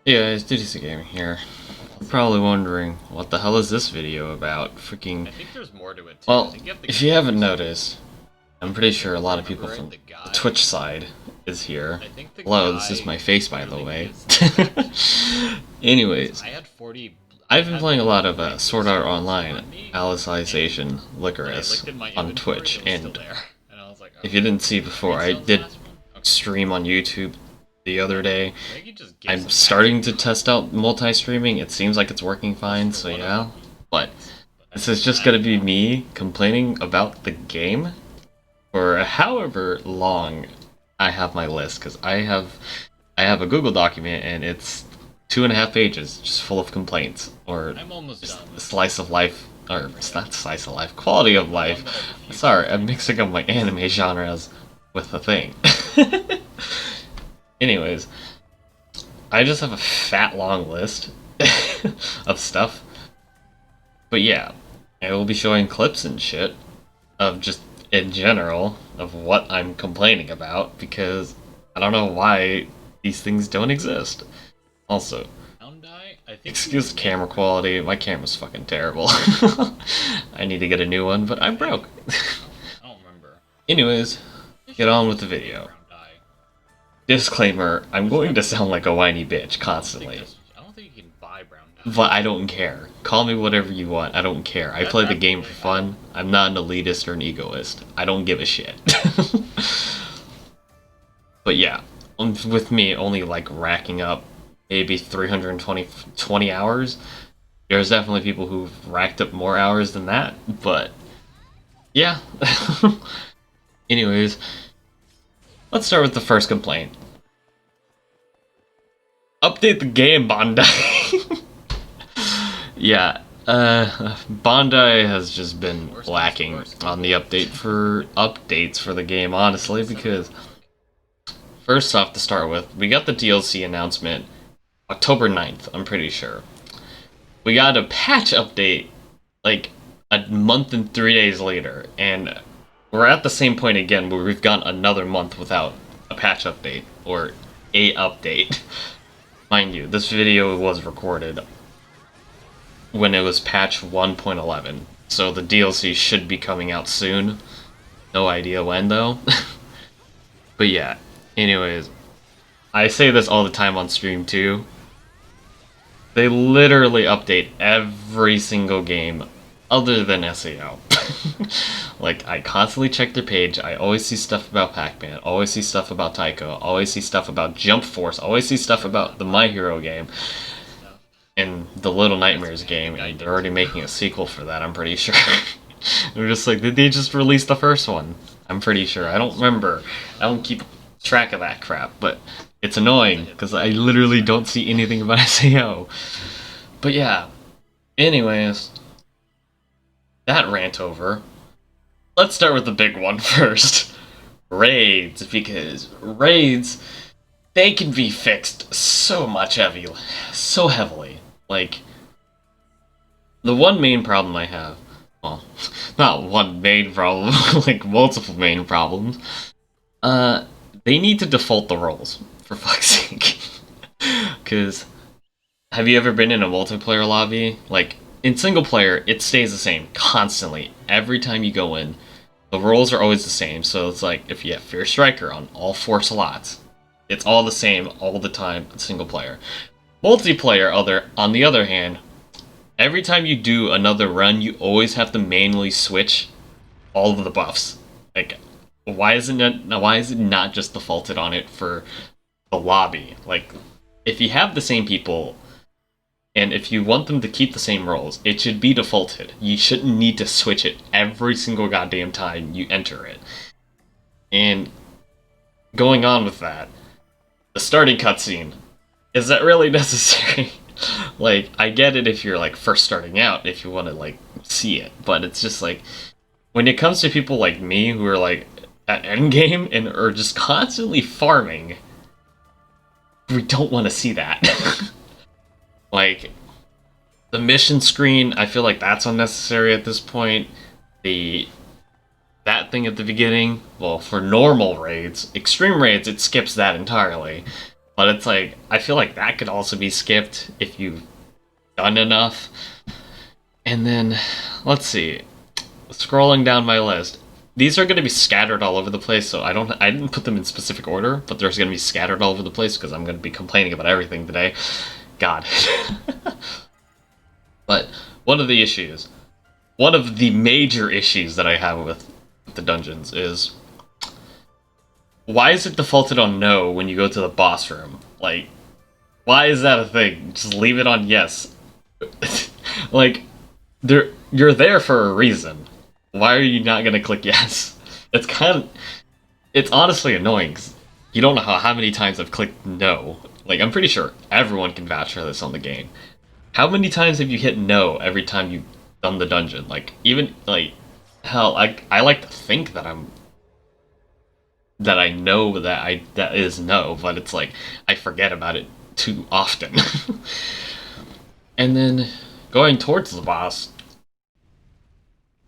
Yeah, it's DDC Gaming here. You're probably wondering, what the hell is this video about? Freaking... I think there's more to it too. I Well, think you have to if get you the haven't user. noticed, I'm pretty sure a lot of people Remember, right? from The the guy. Twitch side is here. I think the Hello, guy this is my face, by the literally way. gives effect. Anyways, I had 40. I I've been had playing a lot of 90 Sword Art souls Online, on me, Alicization, and when I Lycoris looked in my on inventory, Twitch, it was still and there. And I was like, if oh, you didn't see did I before, I resell the did last one? Okay. stream on YouTube the other day. I think he just gives I'm them starting to magic. test out multi-streaming. It seems like it's working fine, For so one of yeah. them. But But this is just I gonna don't be know. me complaining about the game for however long I have my list, because I have a Google document and it's 2.5 pages just full of complaints or I'm almost done with slice of life, or it's not slice of life, quality of the one life. that I refuse Sorry, to I'm play. mixing up my anime genres with the thing. Anyways, I just have a fat long list of stuff. But yeah, I will be showing clips and shit of just in general of what I'm complaining about because I don't know why these things don't exist. Also, Hyundai? I think excuse he's the camera quality, my camera's fucking terrible. I need to get a new one, but I'm broke. I don't remember. Anyways, get on with the video. Brown dye. Disclaimer, I'm going to sound like a whiny bitch I don't think constantly. I don't think you can buy brown dye. But I don't care. Call me whatever you want. I don't care. I play the game for fun. I'm not an elitist or an egoist. I don't give a shit. But yeah, with me only like racking up maybe 320 hours, there's definitely people who've racked up more hours than that. But yeah. Anyways, let's start with the first complaint. Update the game, Bandai. Yeah, Bandai has just been lacking on the updates for the game, honestly, because first off, to start with, we got the DLC announcement October 9th, I'm pretty sure. We got a patch update like a month and 3 days later, and we're at the same point again where we've gone another month without a patch update or a update. Mind you, this video was recorded when it was patch 1.11, so the DLC should be coming out soon. No idea when though. But yeah, anyways, I say this all the time on stream too. They literally update every single game other than SAO. Like, I constantly check their page, I always see stuff about Pac-Man, always see stuff about Taiko, always see stuff about Jump Force, always see stuff about the My Hero game, and the Little Nightmares game. They're already making a sequel for that, I'm pretty sure. They're just like, did they just release the first one? I'm pretty sure. I don't remember. I don't keep track of that crap, but it's annoying because I literally don't see anything about SAO. But yeah, anyways, that rant over. Let's start with the big one first. Raids, because raids, they can be fixed so heavily. Like, the one main problem I have, well, not one main problem, like multiple main problems, they need to default the roles, for fuck's sake. Because, have you ever been in a multiplayer lobby? Like, in single player, it stays the same constantly. Every time you go in, the roles are always the same. So it's like, if you have Fierce Striker on all 4 slots, it's all the same all the time in single player. Multiplayer, on the other hand, every time you do another run, you always have to manually switch all of the buffs. Like, why is it not just defaulted on it for the lobby? Like, if you have the same people, and if you want them to keep the same roles, it should be defaulted. You shouldn't need to switch it every single goddamn time you enter it. And going on with that, the starting cutscene, is that really necessary? Like, I get it if you're like first starting out, if you want to like see it, but it's just like, when it comes to people like me who are like at endgame and are just constantly farming, we don't want to see that. Like, the mission screen, I feel like that's unnecessary at this point. The that thing at the beginning, well, for normal raids, extreme raids, it skips that entirely. But it's like, I feel like that could also be skipped if you've done enough. And then, let's see. Scrolling down my list. These are going to be scattered all over the place, so I didn't put them in specific order, but there's going to be scattered all over the place because I'm going to be complaining about everything today. God. But one of the major issues that I have with the dungeons is, why is it defaulted on no when you go to the boss room? Like, why is that a thing? Just leave it on yes. Like, you're there for a reason. Why are you not gonna click yes? It's honestly annoying, 'cause you don't know how many times I've clicked no. Like, I'm pretty sure everyone can vouch for this on the game. How many times have you hit no every time you've done the dungeon? Like, even, like, hell, I like to think that I know that is no, but it's like, I forget about it too often. And then, going towards the boss,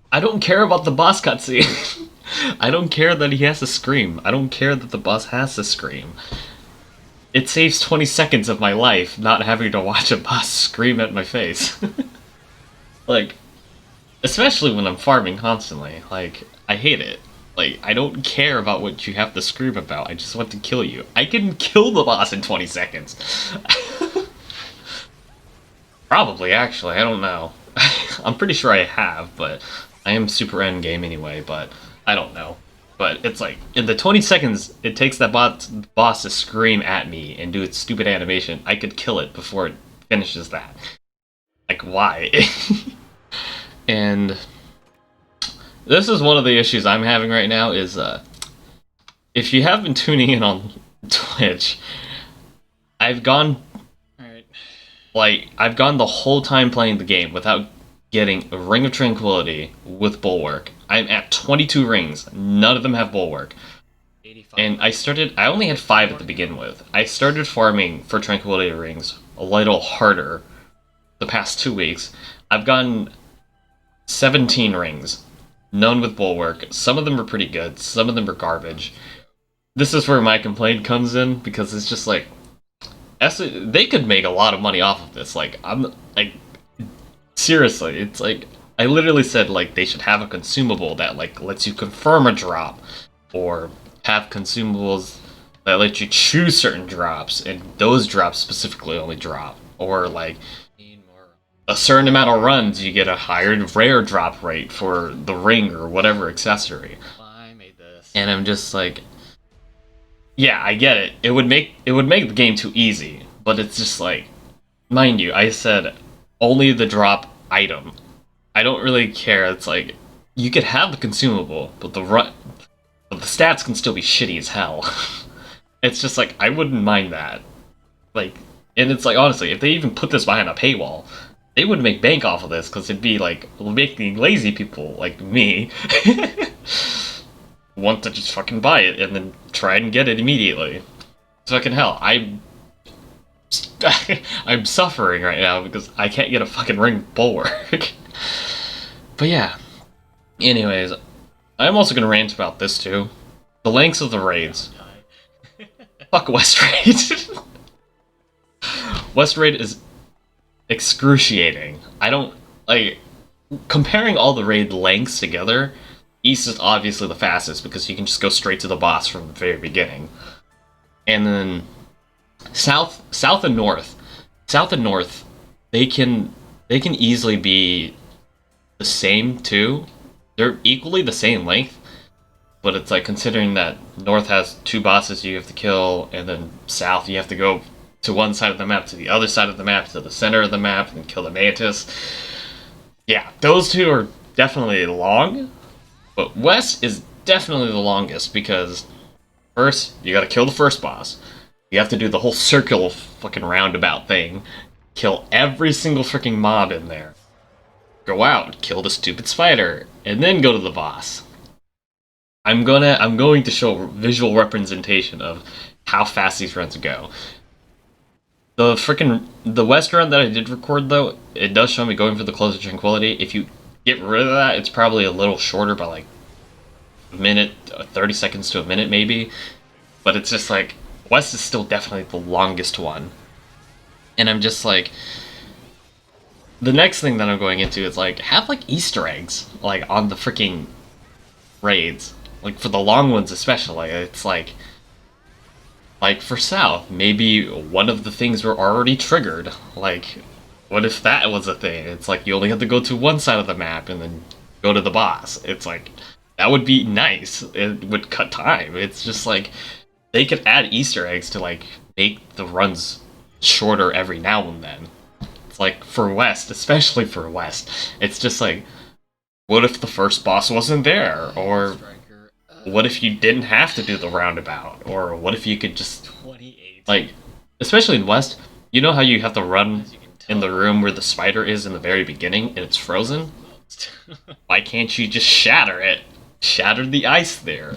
I don't care about the boss cutscene. I don't care that he has to scream. I don't care that the boss has to scream. It saves 20 seconds of my life not having to watch a boss scream at my face. Like, especially when I'm farming constantly. Like, I hate it. Like, I don't care about what you have to scream about. I just want to kill you. I can kill the boss in 20 seconds. Probably, actually. I don't know. I'm pretty sure I have, but I am super endgame anyway, but I don't know. But it's like, in the 20 seconds it takes that boss to scream at me and do its stupid animation, I could kill it before it finishes that. Like, why? And this is one of the issues I'm having right now is, if you have been tuning in on Twitch, I've gone the whole time playing the game without getting a Ring of Tranquility with Bulwark. I'm at 22 rings. None of them have Bulwark. 85. And I only had 5 at the begin with. I started farming for Tranquility rings a little harder the past 2 weeks. I've gotten 17 rings. None with Bulwark. Some of them are pretty good. Some of them are garbage. This is where my complaint comes in, because it's just like, they could make a lot of money off of this. Like, seriously, it's like, I literally said, like, they should have a consumable that, like, lets you confirm a drop, or have consumables that let you choose certain drops, and those drops specifically only drop, or, like, a certain amount of runs, you get a higher rare drop rate for the ring or whatever accessory. I made this. And I'm just like, yeah, I get it. It would make the game too easy, but it's just like, mind you, I said only the drop item. I don't really care. It's like, you could have the consumable, but the stats can still be shitty as hell. It's just like, I wouldn't mind that. Like, and it's like, honestly, if they even put this behind a paywall, they would make bank off of this, because it'd be like making lazy people like me want to just fucking buy it and then try and get it immediately. Fucking hell, I'm suffering right now because I can't get a fucking ring Bulwark. But yeah. Anyways, I'm also gonna rant about this too. The lengths of the raids. Fuck West Raid. West Raid is excruciating. I don't, like, comparing all the raid lengths together, East is obviously the fastest because you can just go straight to the boss from the very beginning. And then South and North, they can easily be the same too. They're equally the same length, but it's like, considering that North has 2 bosses you have to kill, and then South you have to go to one side of the map, to the other side of the map, to the center of the map, and kill the Mantis. Yeah, those 2 are definitely long, but West is definitely the longest, because first, you gotta kill the first boss. You have to do the whole circle fucking roundabout thing, kill every single freaking mob in there, go out, kill the stupid spider, and then go to the boss. I'm going to show visual representation of how fast these runs go. The West run that I did record, though, it does show me going for the Close of Tranquility. If you get rid of that, it's probably a little shorter by like a minute, 30 seconds to a minute maybe. But it's just like, West is still definitely the longest one. And I'm just like, the next thing that I'm going into is like, have like Easter eggs, like on the freaking raids. Like for the long ones especially, it's like for South, maybe one of the things were already triggered. Like, what if that was a thing? It's like you only have to go to one side of the map and then go to the boss. It's like, that would be nice. It would cut time. It's just like, they could add Easter eggs to like make the runs shorter every now and then. It's like for West, especially for West, it's just like, what if the first boss wasn't there? Or what if you didn't have to do the roundabout? Or what if you could just, 28. like, especially in West, you know how you have to run in the room where the spider is in the very beginning and it's frozen? Why can't you just shatter it? Shatter the ice there.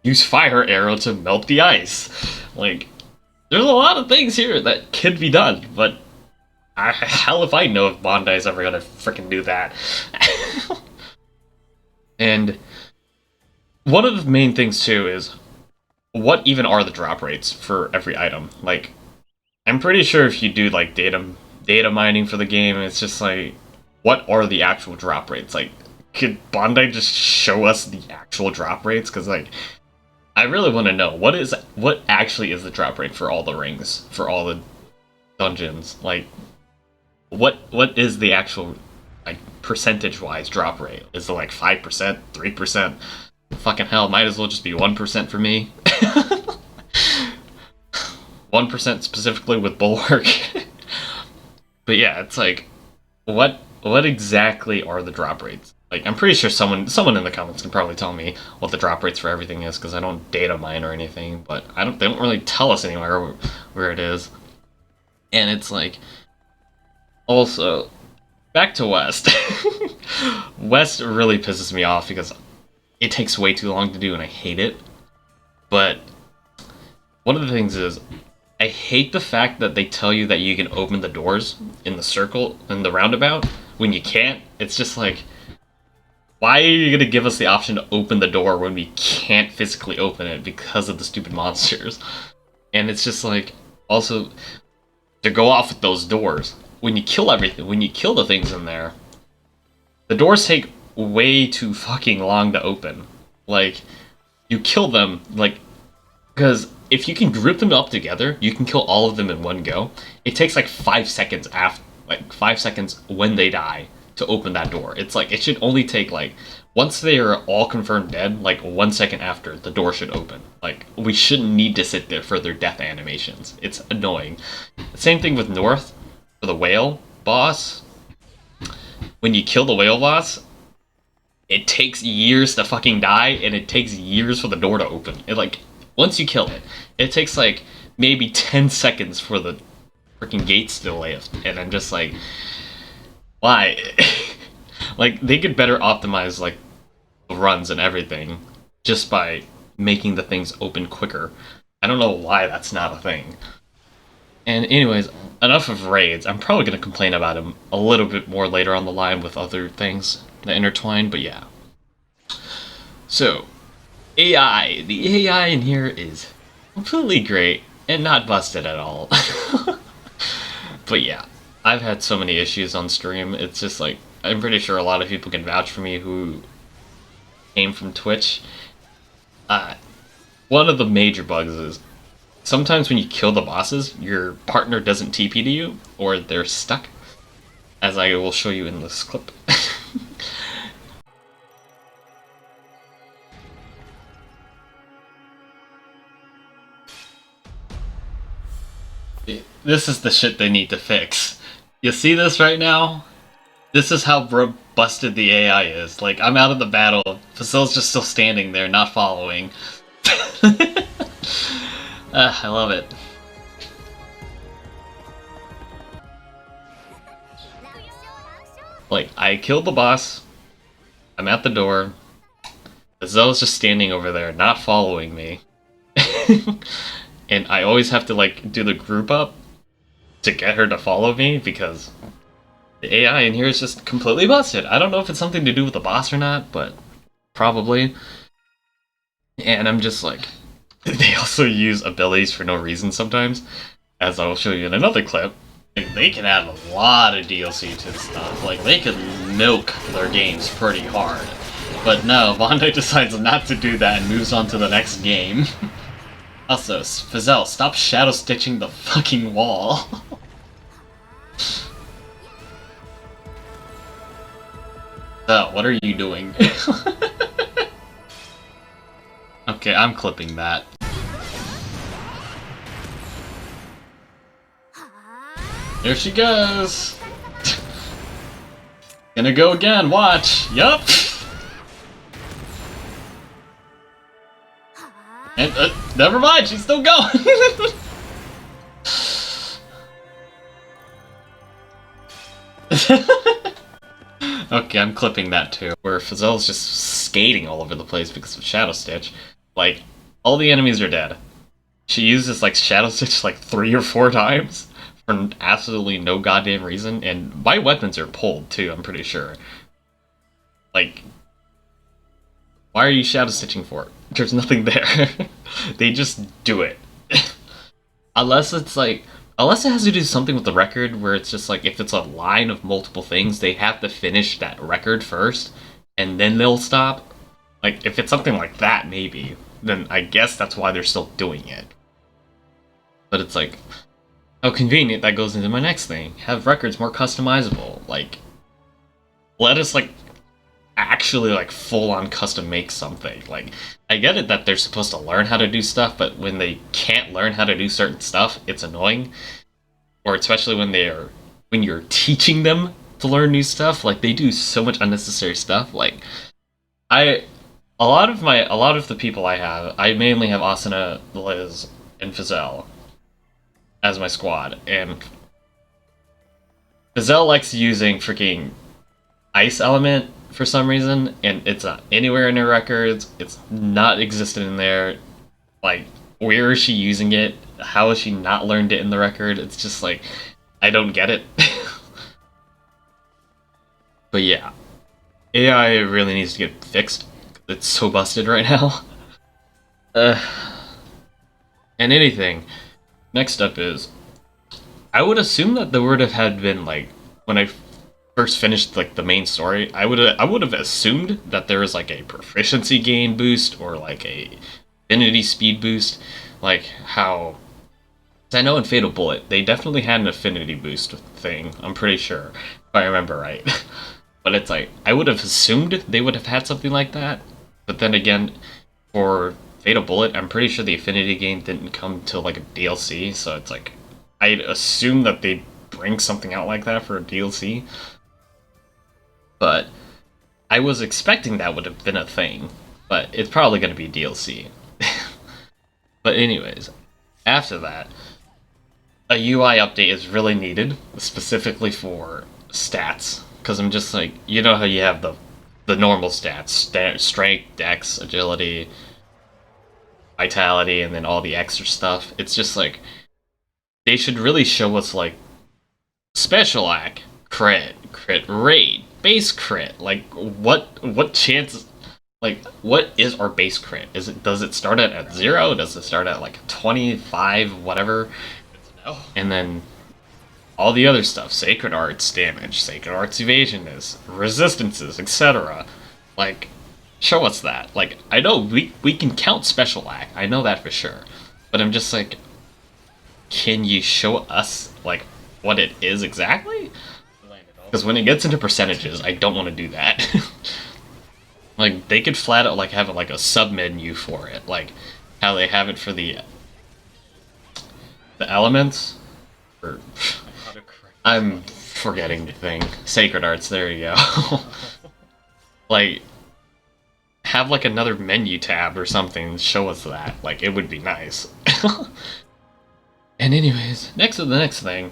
Use fire arrow to melt the ice. Like, there's a lot of things here that could be done, but hell if I know if Bondi's ever gonna freaking do that. And one of the main things too is, what even are the drop rates for every item? Like, I'm pretty sure if you do like data mining for the game, it's just like, what are the actual drop rates? Like, could Bondi just show us the actual drop rates? Because like, I really want to know what actually is the drop rate for all the rings, for all the dungeons. Like, what is the actual like percentage-wise drop rate? Is it like 5%, 3%? Fucking hell, might as well just be 1% for me. 1% specifically with Bulwark. But yeah, it's like, what exactly are the drop rates? Like, I'm pretty sure someone in the comments can probably tell me what the drop rates for everything is, because I don't data mine or anything, but they don't really tell us anywhere where it is. And it's like, also, back to West. West really pisses me off because it takes way too long to do and I hate it. But one of the things is, I hate the fact that they tell you that you can open the doors in the circle, in the roundabout, when you can't. It's just like, why are you gonna give us the option to open the door when we can't physically open it because of the stupid monsters? And it's just like, also, to go off with those doors, when you kill everything, when you kill the things in there, the doors take way too fucking long to open. Like, you kill them, like, because if you can group them up together, you can kill all of them in one go. It takes like 5 seconds after, like 5 seconds when they die to open that door. It's like, it should only take like, once they are all confirmed dead, like 1 second after, the door should open. Like, we shouldn't need to sit there for their death animations. It's annoying. Same thing with North, for the whale boss. When you kill the whale boss, it takes years to fucking die, and it takes years for the door to open. It like, once you kill it, it takes like maybe 10 seconds for the freaking gates to lift, and I'm just like, why? Like, they could better optimize like the runs and everything just by making the things open quicker. I don't know why that's not a thing. And anyways, enough of raids. I'm probably going to complain about them a little bit more later on the line with other things that intertwine, but yeah. So, AI. The AI in here is completely great and not busted at all. But yeah, I've had so many issues on stream. It's just like, I'm pretty sure a lot of people can vouch for me who came from Twitch. One of the major bugs is, sometimes when you kill the bosses, your partner doesn't TP to you, or they're stuck, as I will show you in this clip. This is the shit they need to fix. You see this right now? This is how busted the AI is. Like, I'm out of the battle, Fasil's just still standing there, not following. I love it. Like, I killed the boss, I'm at the door, Fasil's just standing over there, not following me. And I always have to, like, do the group up to get her to follow me, because the AI in here is just completely busted. I don't know if it's something to do with the boss or not, but probably. And I'm just like, they also use abilities for no reason sometimes, as I'll show you in another clip. Like, they can add a lot of DLC to the stuff. Like, they could milk their games pretty hard. But no, Bandai decides not to do that and moves on to the next game. Also, Fazell, stop shadow stitching the fucking wall. So, what are you doing? Okay, I'm clipping that. There she goes! Gonna go again, watch! Yup! And, never mind, she's still going! Okay, I'm clipping that too. Where Fazell's just skating all over the place because of Shadow Stitch. Like, all the enemies are dead. She uses, like, Shadow Stitch, like, 3 or 4 times for absolutely no goddamn reason, and my weapons are pulled, too, I'm pretty sure. Like, why are you Shadow Stitching for? There's nothing there. They just do it. Unless it's, like... Unless it has to do something with the record, where it's just like, if it's a line of multiple things, they have to finish that record first, and then they'll stop. Like, if it's something like that, maybe, then I guess that's why they're still doing it. But it's like, how convenient that goes into my next thing. Have records more customizable. Like, let us, like, actually, like, full-on custom make something. Like, I get it that they're supposed to learn how to do stuff, but when they can't learn how to do certain stuff, it's annoying. Or especially when you're teaching them to learn new stuff, like, they do so much unnecessary stuff. Like, a lot of the people I have, I mainly have Asuna, Liz, and Fazell as my squad, and Fazell likes using freaking Ice Element for some reason, and it's not anywhere in her records, it's not existent in there. Like, where is she using it? How has she not learned it in the record? It's just like, I don't get it. But yeah, AI really needs to get fixed. It's so busted right now. And anything. Next up is, I would assume that there would have had been, like, when I first finished, like, the main story, I would have assumed that there was, like, a proficiency gain boost or, like, a affinity speed boost, like how, I know in Fatal Bullet they definitely had an affinity boost thing, I'm pretty sure, if I remember right. But it's like, I would have assumed they would have had something like that, but then again, for Fatal Bullet, I'm pretty sure the affinity gain didn't come till, like, a DLC, so it's like, I'd assume that they'd bring something out like that for a DLC. But I was expecting that would have been a thing, but it's probably going to be DLC. But anyways, after that, a UI update is really needed, specifically for stats, because I'm just like, you know how you have the normal stats, strength, dex, agility, vitality, and then all the extra stuff. It's just like, they should really show us, like, special act, crit rate, base crit, like, what chances, like, what is our base crit? Does it start at 0? Does it start at, like, 25, whatever? No. And then all the other stuff, sacred arts damage, sacred arts evasion is, resistances, etc. Like, show us that. Like, I know we can count special act, I know that for sure. But I'm just like, can you show us, like, what it is exactly? Because when it gets into percentages, I don't want to do that. Like, they could flat out, like, have, like, a sub-menu for it. Like, how they have it for the elements? Or, I'm forgetting the thing. Sacred Arts, there you go. Like, have, like, another menu tab or something, show us that. Like, it would be nice. And anyways, next to the next thing,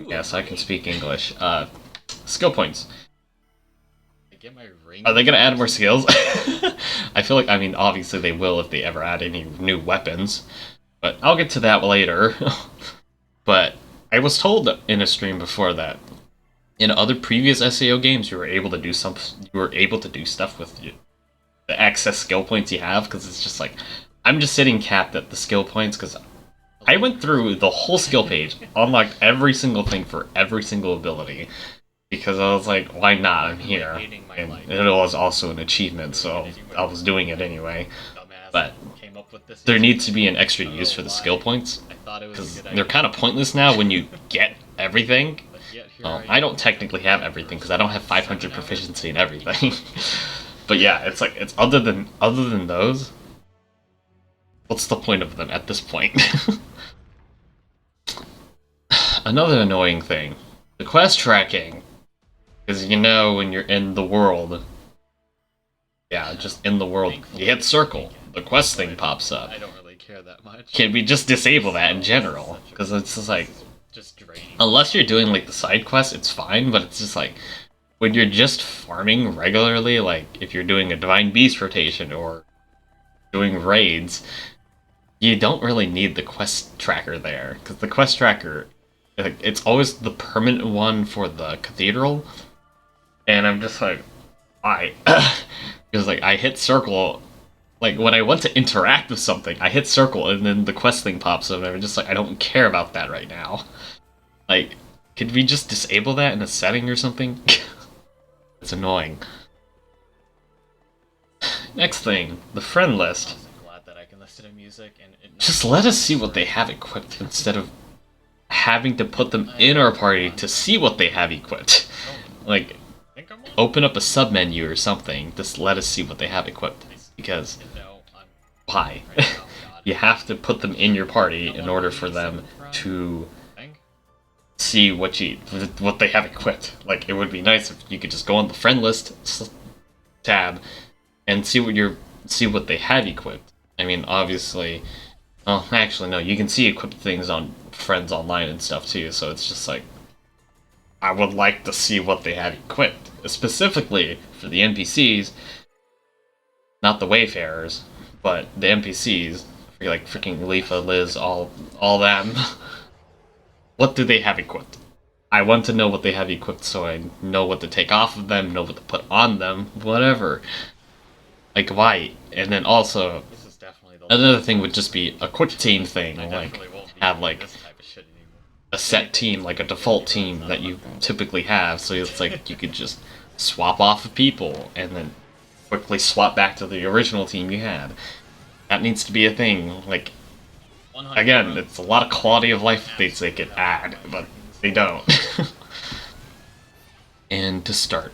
yes, I can speak English. Skill points. Get my ring. Are they gonna add more skills? I feel like, I mean, obviously they will if they ever add any new weapons, but I'll get to that later. But I was told in a stream before that in other previous SAO games you were able to do stuff with the excess skill points you have, because it's just like, I'm just sitting capped at the skill points because I went through the whole skill page, unlocked every single thing for every single ability, because I was like, why not? I'm here. And it was also an achievement, so I was doing it anyway. But there needs to be an extra use for the skill points, because they're kind of pointless now when you get everything. I don't technically have everything, because I don't have 500 proficiency in everything. But yeah, it's like, it's other than those, what's the point of them at this point? Another annoying thing, the quest tracking. Because you know when you're in the world, yeah, just in the world, you hit circle, the quest thing pops up. I don't really care that much. Can we just disable that in general? Because it's just like, unless you're doing like the side quest, it's fine, but it's just like, when you're just farming regularly, like if you're doing a Divine Beast rotation or doing raids, you don't really need the quest tracker there. Because the quest tracker, it's always the permanent one for the cathedral. And I'm just like, why? Because like I hit circle, like when I want to interact with something, I hit circle and then the quest thing pops up and I'm just like, I don't care about that right now. Like, could we just disable that in a setting or something? It's annoying. Next thing, the friend list. I'm glad that I can listen to music and just let us see what they have equipped instead of having to put them in our party to see what they have equipped. Like, open up a sub menu or something. Just let us see what they have equipped. Because why? You have to put them in your party in order for them to see what they have equipped. Like, it would be nice if you could just go on the friend list tab and see what they have equipped. I mean, obviously, oh, actually no, you can see equipped things on friends online and stuff too. So it's just like, I would like to see what they have equipped, specifically for the NPCs, not the Wayfarers, but the NPCs, like freaking Leafa, Liz, all them. What do they have equipped? I want to know what they have equipped so I know what to take off of them, know what to put on them, whatever. Like, why? And then also, another thing would just be a quick team thing, like, have like a set team, like a default team that you typically have, so it's like you could just swap off of people and then quickly swap back to the original team you had. That needs to be a thing. Like, again, it's a lot of quality of life things they could add, but they don't. And to start,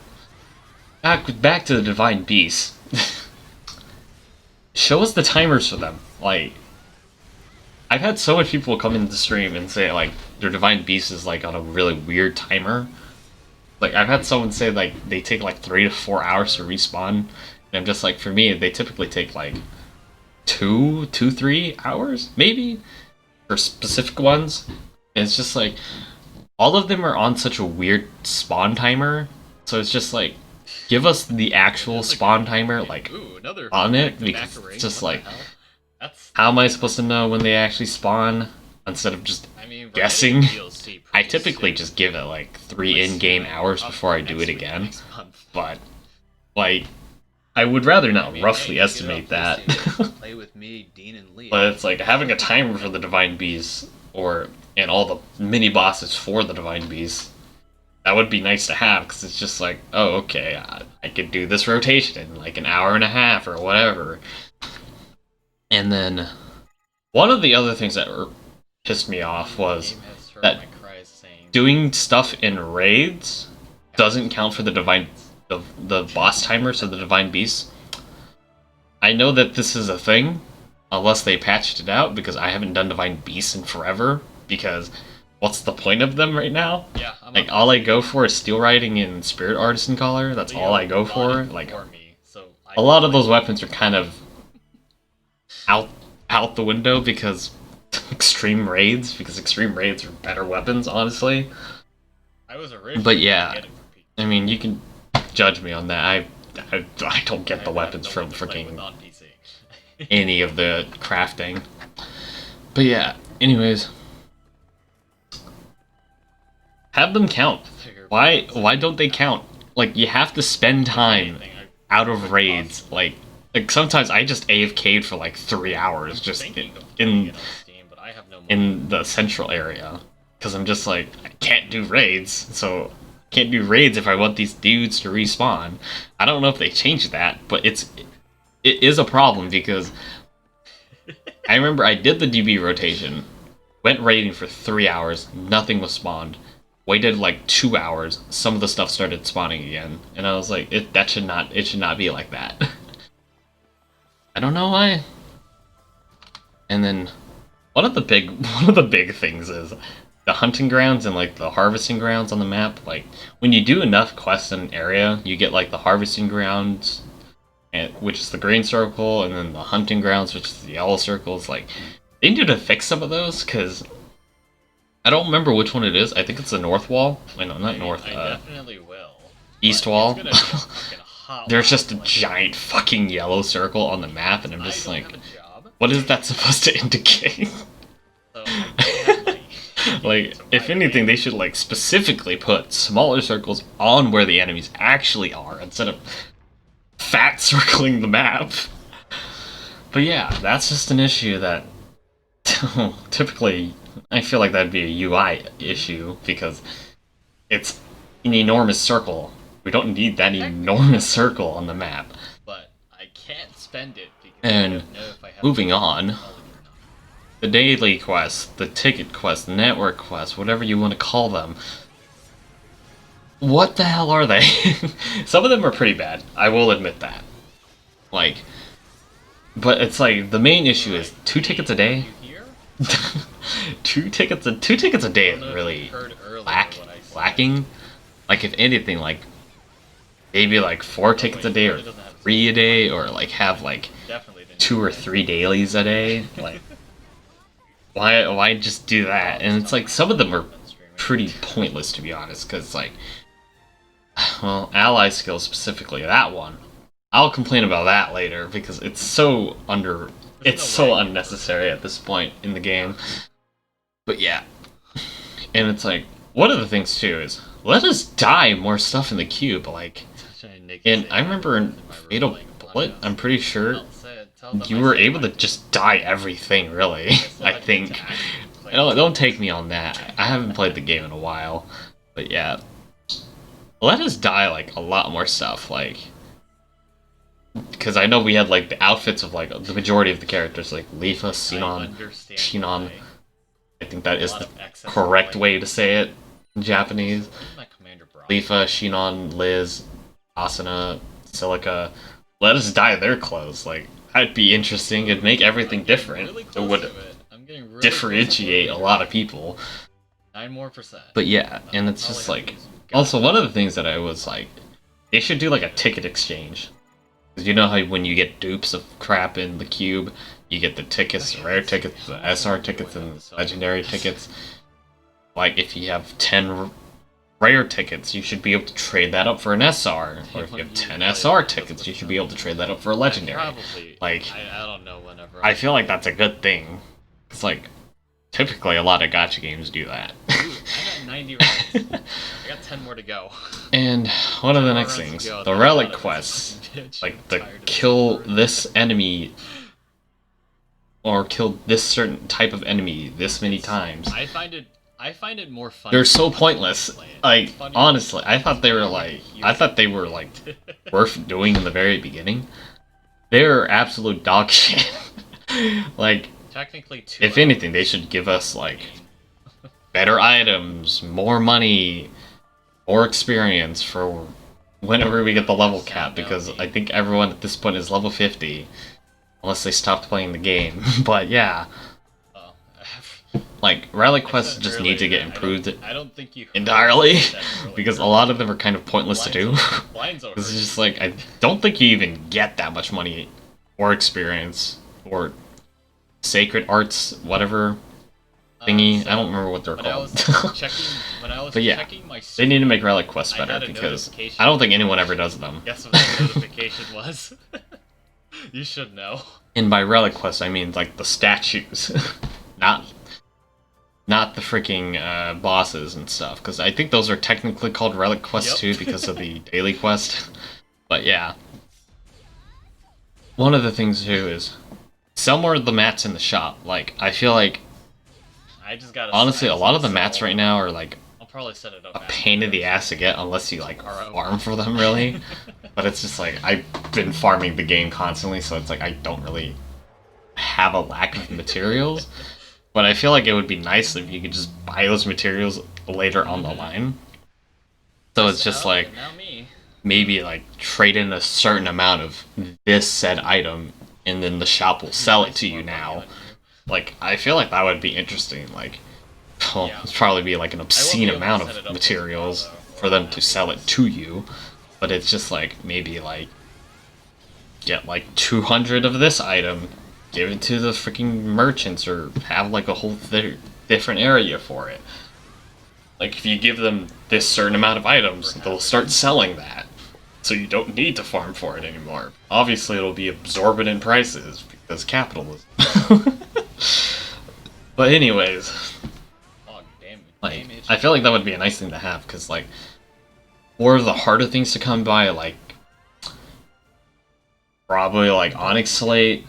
back to the Divine Beasts. Show us the timers for them. Like, I've had so many people come into the stream and say, like, their Divine Beast is, like, on a really weird timer. Like, I've had someone say, like, they take, like, 3 to 4 hours to respawn. And I'm just like, for me, they typically take, like, 3 hours, maybe? For specific ones. And it's just, like, all of them are on such a weird spawn timer. So it's just, like, give us the actual spawn timer, like, on it. Because it's just, like, how am I supposed to know when they actually spawn instead of just guessing? I typically just give it like 3 in-game hours before I do it again, but like I would rather not roughly estimate that. But it's like having a timer for the Divine Beasts and all the mini bosses for the Divine Beasts. That would be nice to have because it's just like, oh, okay, I could do this rotation in like an hour and a half or whatever. And then, one of the other things that pissed me off was that doing stuff in raids doesn't count for the boss timers of the Divine Beasts. I know that this is a thing, unless they patched it out, because I haven't done Divine Beasts in forever, because what's the point of them right now? Yeah, like, all I go for is Steel Riding and Spirit Artisan Collar, that's all I go for. Like, a lot of those weapons are kind of out the window because extreme raids are better weapons, honestly. But yeah, I mean, you can judge me on that. I don't get the weapons from freaking any of the crafting. But yeah, anyways, have them count. Why don't they count? Like, you have to spend time out of raids, like Like sometimes I just AFK'd for like 3 hours just Thinking of playing it on Steam, but I have no money. in the central area because I'm just like I can't do raids, so I can't do raids if I want these dudes to respawn. I don't know if they changed that, but it is a problem because I remember I did the DB rotation, went raiding for 3 hours, nothing was spawned. Waited like 2 hours, some of the stuff started spawning again, and I was like, it should not be like that. I don't know why. And then one of the big things is the hunting grounds and like the harvesting grounds on the map. Like when you do enough quests in an area, you get like the harvesting grounds, which is the green circle, and then the hunting grounds, which is the yellow circles. Like they need to fix some of those because I don't remember which one it is. I think it's the north wall. Wait, no, not north. I definitely will. East wall. It's gonna be a fucking hot There's just a like, giant fucking yellow circle on the map, and I'm just I like, don't have a job, what is that supposed to indicate? so I have money. Like, So if why anything, pay? they should like specifically put smaller circles on where the enemies actually are instead of fat circling the map. But yeah, that's just an issue that typically I feel like that'd be a UI issue because it's an enormous circle. We don't need that enormous circle on the map. But I can't spend it because And I don't know if I have moving money on, or not. the daily quests, the ticket quests, the network quests, whatever you want to call them. What the hell are they? Some of them are pretty bad. I will admit that. Like, but it's like the main issue is 2 tickets a day. You hear? two tickets a day I don't is know if really you heard earlier what I said. lacking. Like if anything, like maybe like 4 tickets a day or 3 a day, or like have like Definitely didn't 2 or 3 dailies a day. Like why just do that? And it's like some of them are pretty pointless to be honest, because like, well, ally skills specifically, that one I'll complain about that later because it's so unnecessary at this point in the game. But yeah, and it's like one of the things too is let us die more stuff in the cube. Like, and I remember in Fatal Bullet, I'm pretty sure you were able to just die everything, really. I think. Don't take me on that. I haven't played the game in a while, but yeah, let us die like a lot more stuff, like. Because I know we had like the outfits of like the majority of the characters, like Lifa, Shinon. I think that is the correct way to say it in Japanese. Lifa, Shinon, Liz, Asuna, Silica. Let us dye their clothes. Like, that'd be interesting. It'd make everything different. It would differentiate a lot of people. 9% more. But yeah, and it's just like. Also, one of the things that I was like, they should do like a ticket exchange. Because you know how when you get dupes of crap in the cube, you get the tickets, the rare tickets, the SR tickets, and the legendary tickets. Like, if you have 10 rare tickets, you should be able to trade that up for an SR. Or if you have 10 SR tickets, you should be able to trade that up for a legendary. Like, I don't know whenever. I feel like that's a good thing. It's like, typically a lot of gacha games do that. Ooh, I got 90 rounds. I got 10 more to go. And one of the next things, the relic quests, like the kill this enemy or kill this certain type of enemy this many times. I find it more fun. They're so pointless. Like, honestly, I thought they were like worth doing in the very beginning. They're absolute dog shit. Like, technically, if anything, they should give us like better items, more money, more experience for whenever we get the level cap, because I think everyone at this point is level 50, unless they stopped playing the game. But yeah, like relic quests just need to get improved I don't think you entirely, because a lot of them are kind of pointless to do. It's just like, I don't think you even get that much money or experience or sacred arts, whatever thingy. I don't remember what they're called. But yeah, they need to make relic quests better, because I don't think anyone ever does them. Guess what the notification was? You should know. And by relic quests, I mean like the statues, not the freaking bosses and stuff. Because I think those are technically called relic quests too, because of the daily quest. But yeah. one of the things too is sell more of the mats in the shop. Like, I feel like I just got. honestly, a lot of the mats right now are like I'll probably set it up. a pain in the ass to get unless you like farm for them really. But it's just like I've been farming the game constantly, so it's like I don't really have a lack of materials. But I feel like it would be nice if you could just buy those materials later on the line. So it's just like maybe like trade in a certain amount of this said item, and then the shop will sell it to you now. Like, I feel like that would be interesting. Like, well, it's probably be like an obscene amount of materials for them to sell it to you. But it's just like maybe like get like 200 of this item, give it to the freaking merchants, or have like a whole different area for it. Like, if you give them this certain amount of items, they'll start selling that. So you don't need to farm for it anymore. Obviously, it'll be absorbent in prices, because capitalism. But anyways, like, I feel like that would be a nice thing to have, because, like, more of the harder things to come by, like, probably, like, Onyx Slate,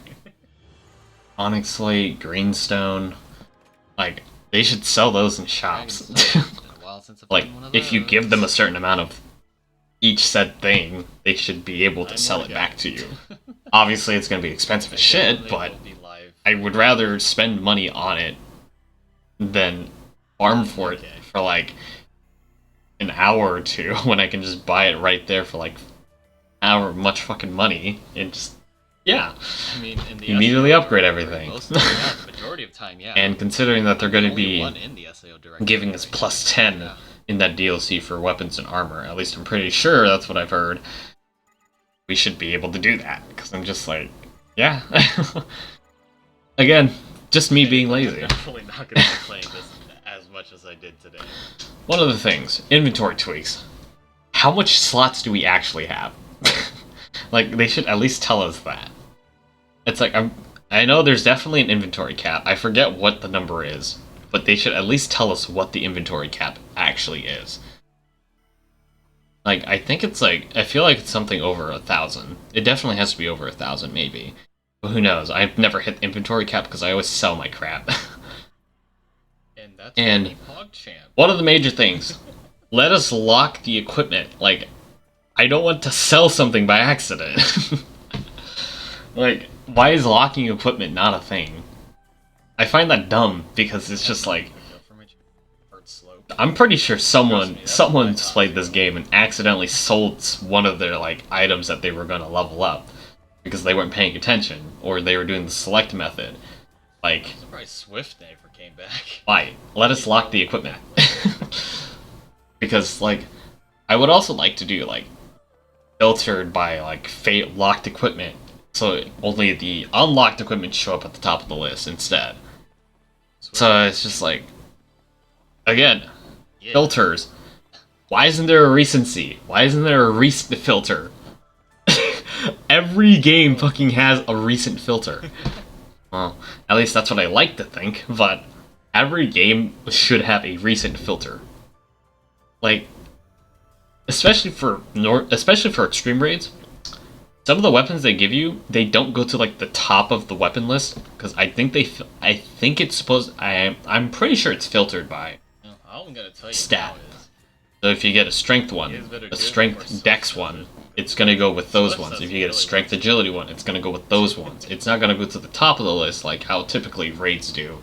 Greenstone, like, they should sell those in shops. Like, if you give them a certain amount of each said thing, they should be able to sell it back to you. Obviously, it's going to be expensive as shit, but I would rather spend money on it than farm for it for, like, an hour or two when I can just buy it right there for, like, however much fucking money and just, yeah. I mean, immediately upgrade everything. Majority of time, yeah. And considering that they're going to be giving us plus 10 in that DLC for weapons and armor, at least I'm pretty sure that's what I've heard, we should be able to do that. Because I'm just like, yeah. Again, just me being lazy. I'm definitely not going to be playing this as much as I did today. One of the things, inventory tweaks. How much slots do we actually have? Like, they should at least tell us that. It's like, I know there's definitely an inventory cap. I forget what the number is, but they should at least tell us what the inventory cap actually is. Like, I think it's like, I feel like it's something over 1,000. It definitely has to be over 1,000, maybe. But who knows? I've never hit the inventory cap because I always sell my crap. And one of the major things, let us lock the equipment. Like, I don't want to sell something by accident. Like, why is locking equipment not a thing? I find that dumb because it's just like, I'm pretty sure someone played this game and accidentally sold one of their like items that they were going to level up because they weren't paying attention or they were doing the select method. Like, I'm surprised Swift never came back. Why? Let us lock the equipment. Because like, I would also like to do like filtered by like locked equipment, so only the unlocked equipment show up at the top of the list instead. So it's just like, again, filters. Why isn't there a recency? Why isn't there a recent filter? Every game fucking has a recent filter. Well, at least that's what I like to think, but every game should have a recent filter. Like, especially for extreme raids, some of the weapons they give you, they don't go to like the top of the weapon list because I think it's supposed. I'm pretty sure it's filtered by stat. So if you get a strength one, a strength dex one, it's gonna go with those ones. If you get a strength agility one, it's gonna go with those ones. It's not gonna go to the top of the list like how typically raids do.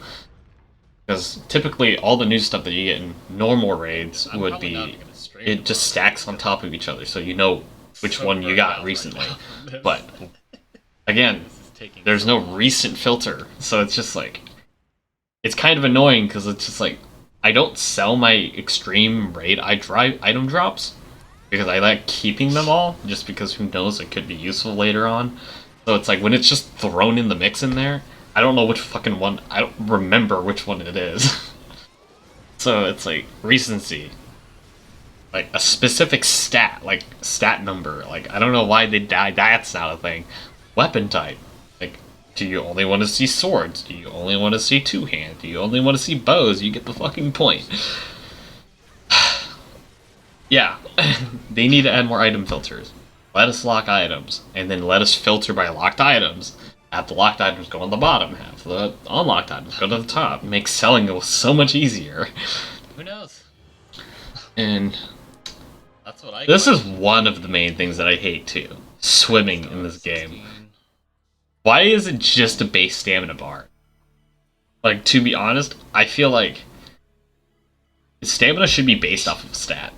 Because typically all the new stuff that you get in normal raids would be, it just stacks on top of each other, so you know which one you got recently. But again, there's no recent filter, so it's just like, it's kind of annoying because it's just like, I don't sell my extreme raid item drops because I like keeping them all, just because who knows, it could be useful later on. So it's like, when it's just thrown in the mix in there, I don't know which fucking one, I don't remember which one it is. So it's like, recency. Like, a specific stat, like, stat number. Like, I don't know why they died, that's not a thing. Weapon type. Like, do you only want to see swords? Do you only want to see two-hand? Do you only want to see bows? You get the fucking point. Yeah. They need to add more item filters. let us lock items, and then let us filter by locked items. Have the locked items go on the bottom, have the unlocked items go to the top. Makes selling go so much easier. Who knows? And that's what I. This is one of the main things that I hate too. Swimming in this game. Why is it just a base stamina bar? Like, to be honest, I feel like stamina should be based off of a stat.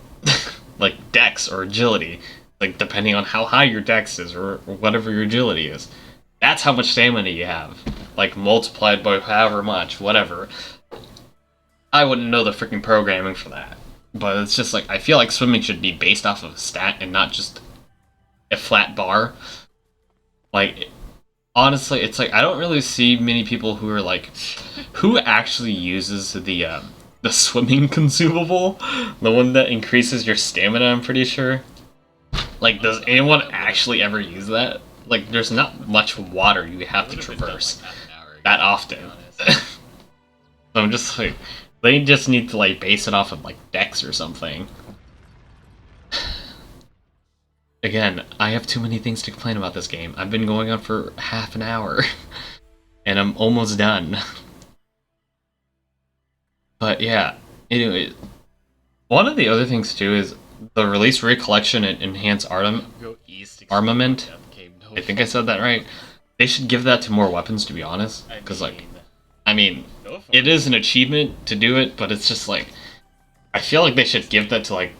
Like dex or agility. Like, depending on how high your dex is or whatever your agility is. That's how much stamina you have. Like, multiplied by however much, whatever. I wouldn't know the freaking programming for that. But it's just like, I feel like swimming should be based off of a stat and not just a flat bar. Like, honestly, it's like, I don't really see many people who are like, who actually uses the swimming consumable? The one that increases your stamina, I'm pretty sure. Like, does anyone actually ever use that? Like, there's not much water you have to traverse that often. So I'm just like, they just need to like base it off of like dex or something. Again, I have too many things to complain about this game. I've been going on for half an hour, and I'm almost done. But yeah, anyway, one of the other things too is the release recollection and enhanced armament. I think I said that right. They should give that to more weapons, to be honest. Because, like, I mean, it is an achievement to do it, but it's just like, I feel like they should give that to, like,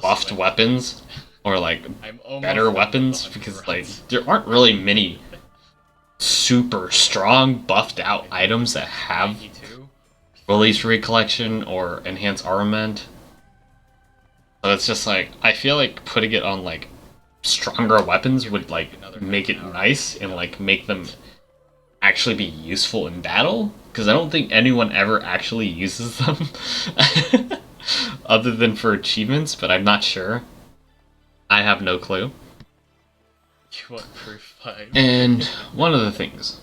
buffed weapons. Or, like, better weapons. Because, like, there aren't really many super strong, buffed out items that have release recollection or enhanced armament. So it's just like, I feel like putting it on, like, stronger weapons would like make it nice and like make them actually be useful in battle, because I don't think anyone ever actually uses them other than for achievements, but I'm not sure. I have no clue. You want proof 5? And one of the things,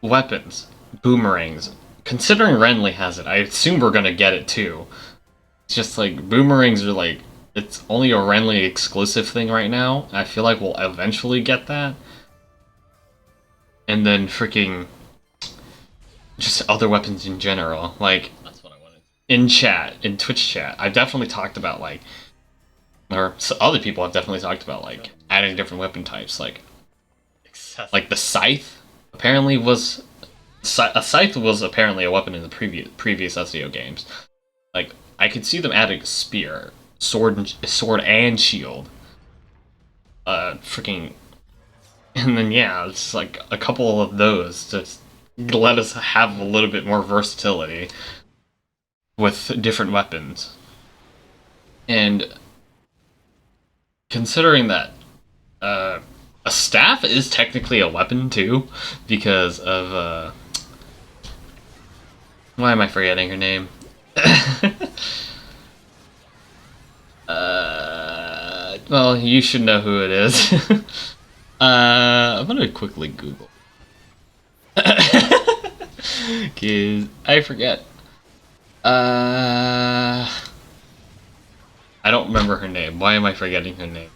weapons, boomerangs. Considering Renly has it, I assume we're gonna get it too. It's just like boomerangs are like, it's only a Renly exclusive thing right now. I feel like we'll eventually get that. And then freaking just other weapons in general. Like, that's what I wanted. In chat, in Twitch chat, I've definitely talked about like, or other people have definitely talked about like adding different weapon types. Like the scythe apparently was a scythe was apparently a weapon in the previous SAO games. Like, I could see them adding a spear. Sword and shield. Freaking, and then yeah, it's like a couple of those to let us have a little bit more versatility with different weapons. And considering that a staff is technically a weapon too, because of why am I forgetting her name? Well, you should know who it is. I'm gonna quickly Google. Cause I forget. I don't remember her name. Why am I forgetting her name?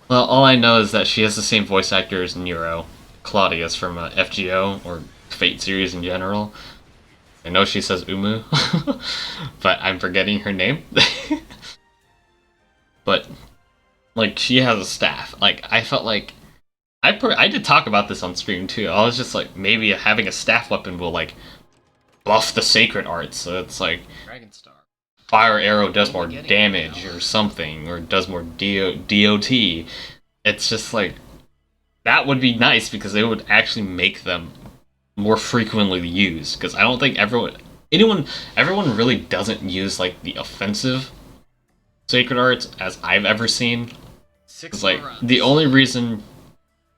Well, all I know is that she has the same voice actor as Nero, Claudius from FGO, or Fate series in general. I know she says Umu, but I'm forgetting her name. But, like, she has a staff. Like, I felt like... I did talk about this on stream, too. I was just like, maybe having a staff weapon will, like, buff the sacred arts. So it's like... Dragon Star. Fire arrow does more damage or something, or does more DOT. It's just like... That would be nice, because they would actually make them more frequently used. Because I don't think everyone really doesn't use, like, the offensive sacred arts as I've ever seen. It's like, the only reason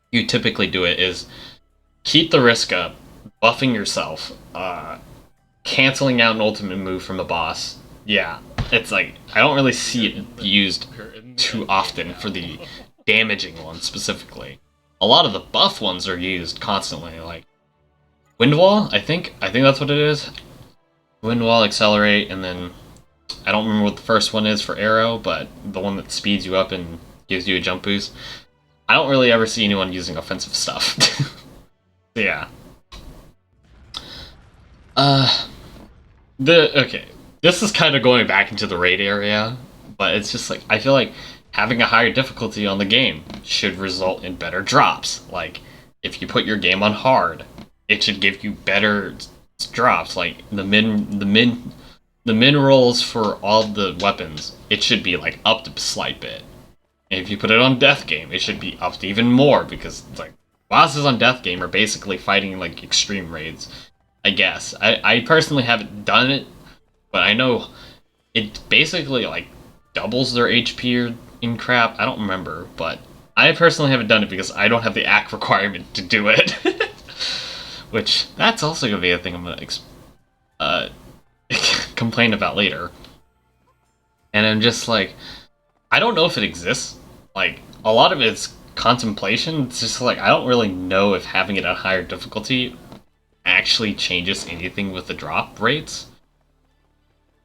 you typically do it is keep the risk up, buffing yourself, canceling out an ultimate move from a boss. Yeah, it's like, I don't really see it used too often for the damaging ones specifically. A lot of the buff ones are used constantly, like Windwall, I think that's what it is. Windwall, Accelerate, and then I don't remember what the first one is for Arrow, but the one that speeds you up and gives you a jump boost. I don't really ever see anyone using offensive stuff. Yeah. Okay. This is kind of going back into the raid area, but it's just like I feel like having a higher difficulty on the game should result in better drops. Like if you put your game on hard, it should give you better drops. Like the min rolls for all the weapons, it should be like up a slight bit. And if you put it on death game, it should be upped even more because it's like bosses on death game are basically fighting like extreme raids. I guess I personally haven't done it, but I know it basically like doubles their HP in crap. I don't remember, but I personally haven't done it because I don't have the act requirement to do it. Which that's also gonna be a thing I'm gonna complain about later. And I'm just like, I don't know if it exists. Like a lot of it's contemplation. It's just like I don't really know if having it at higher difficulty actually changes anything with the drop rates.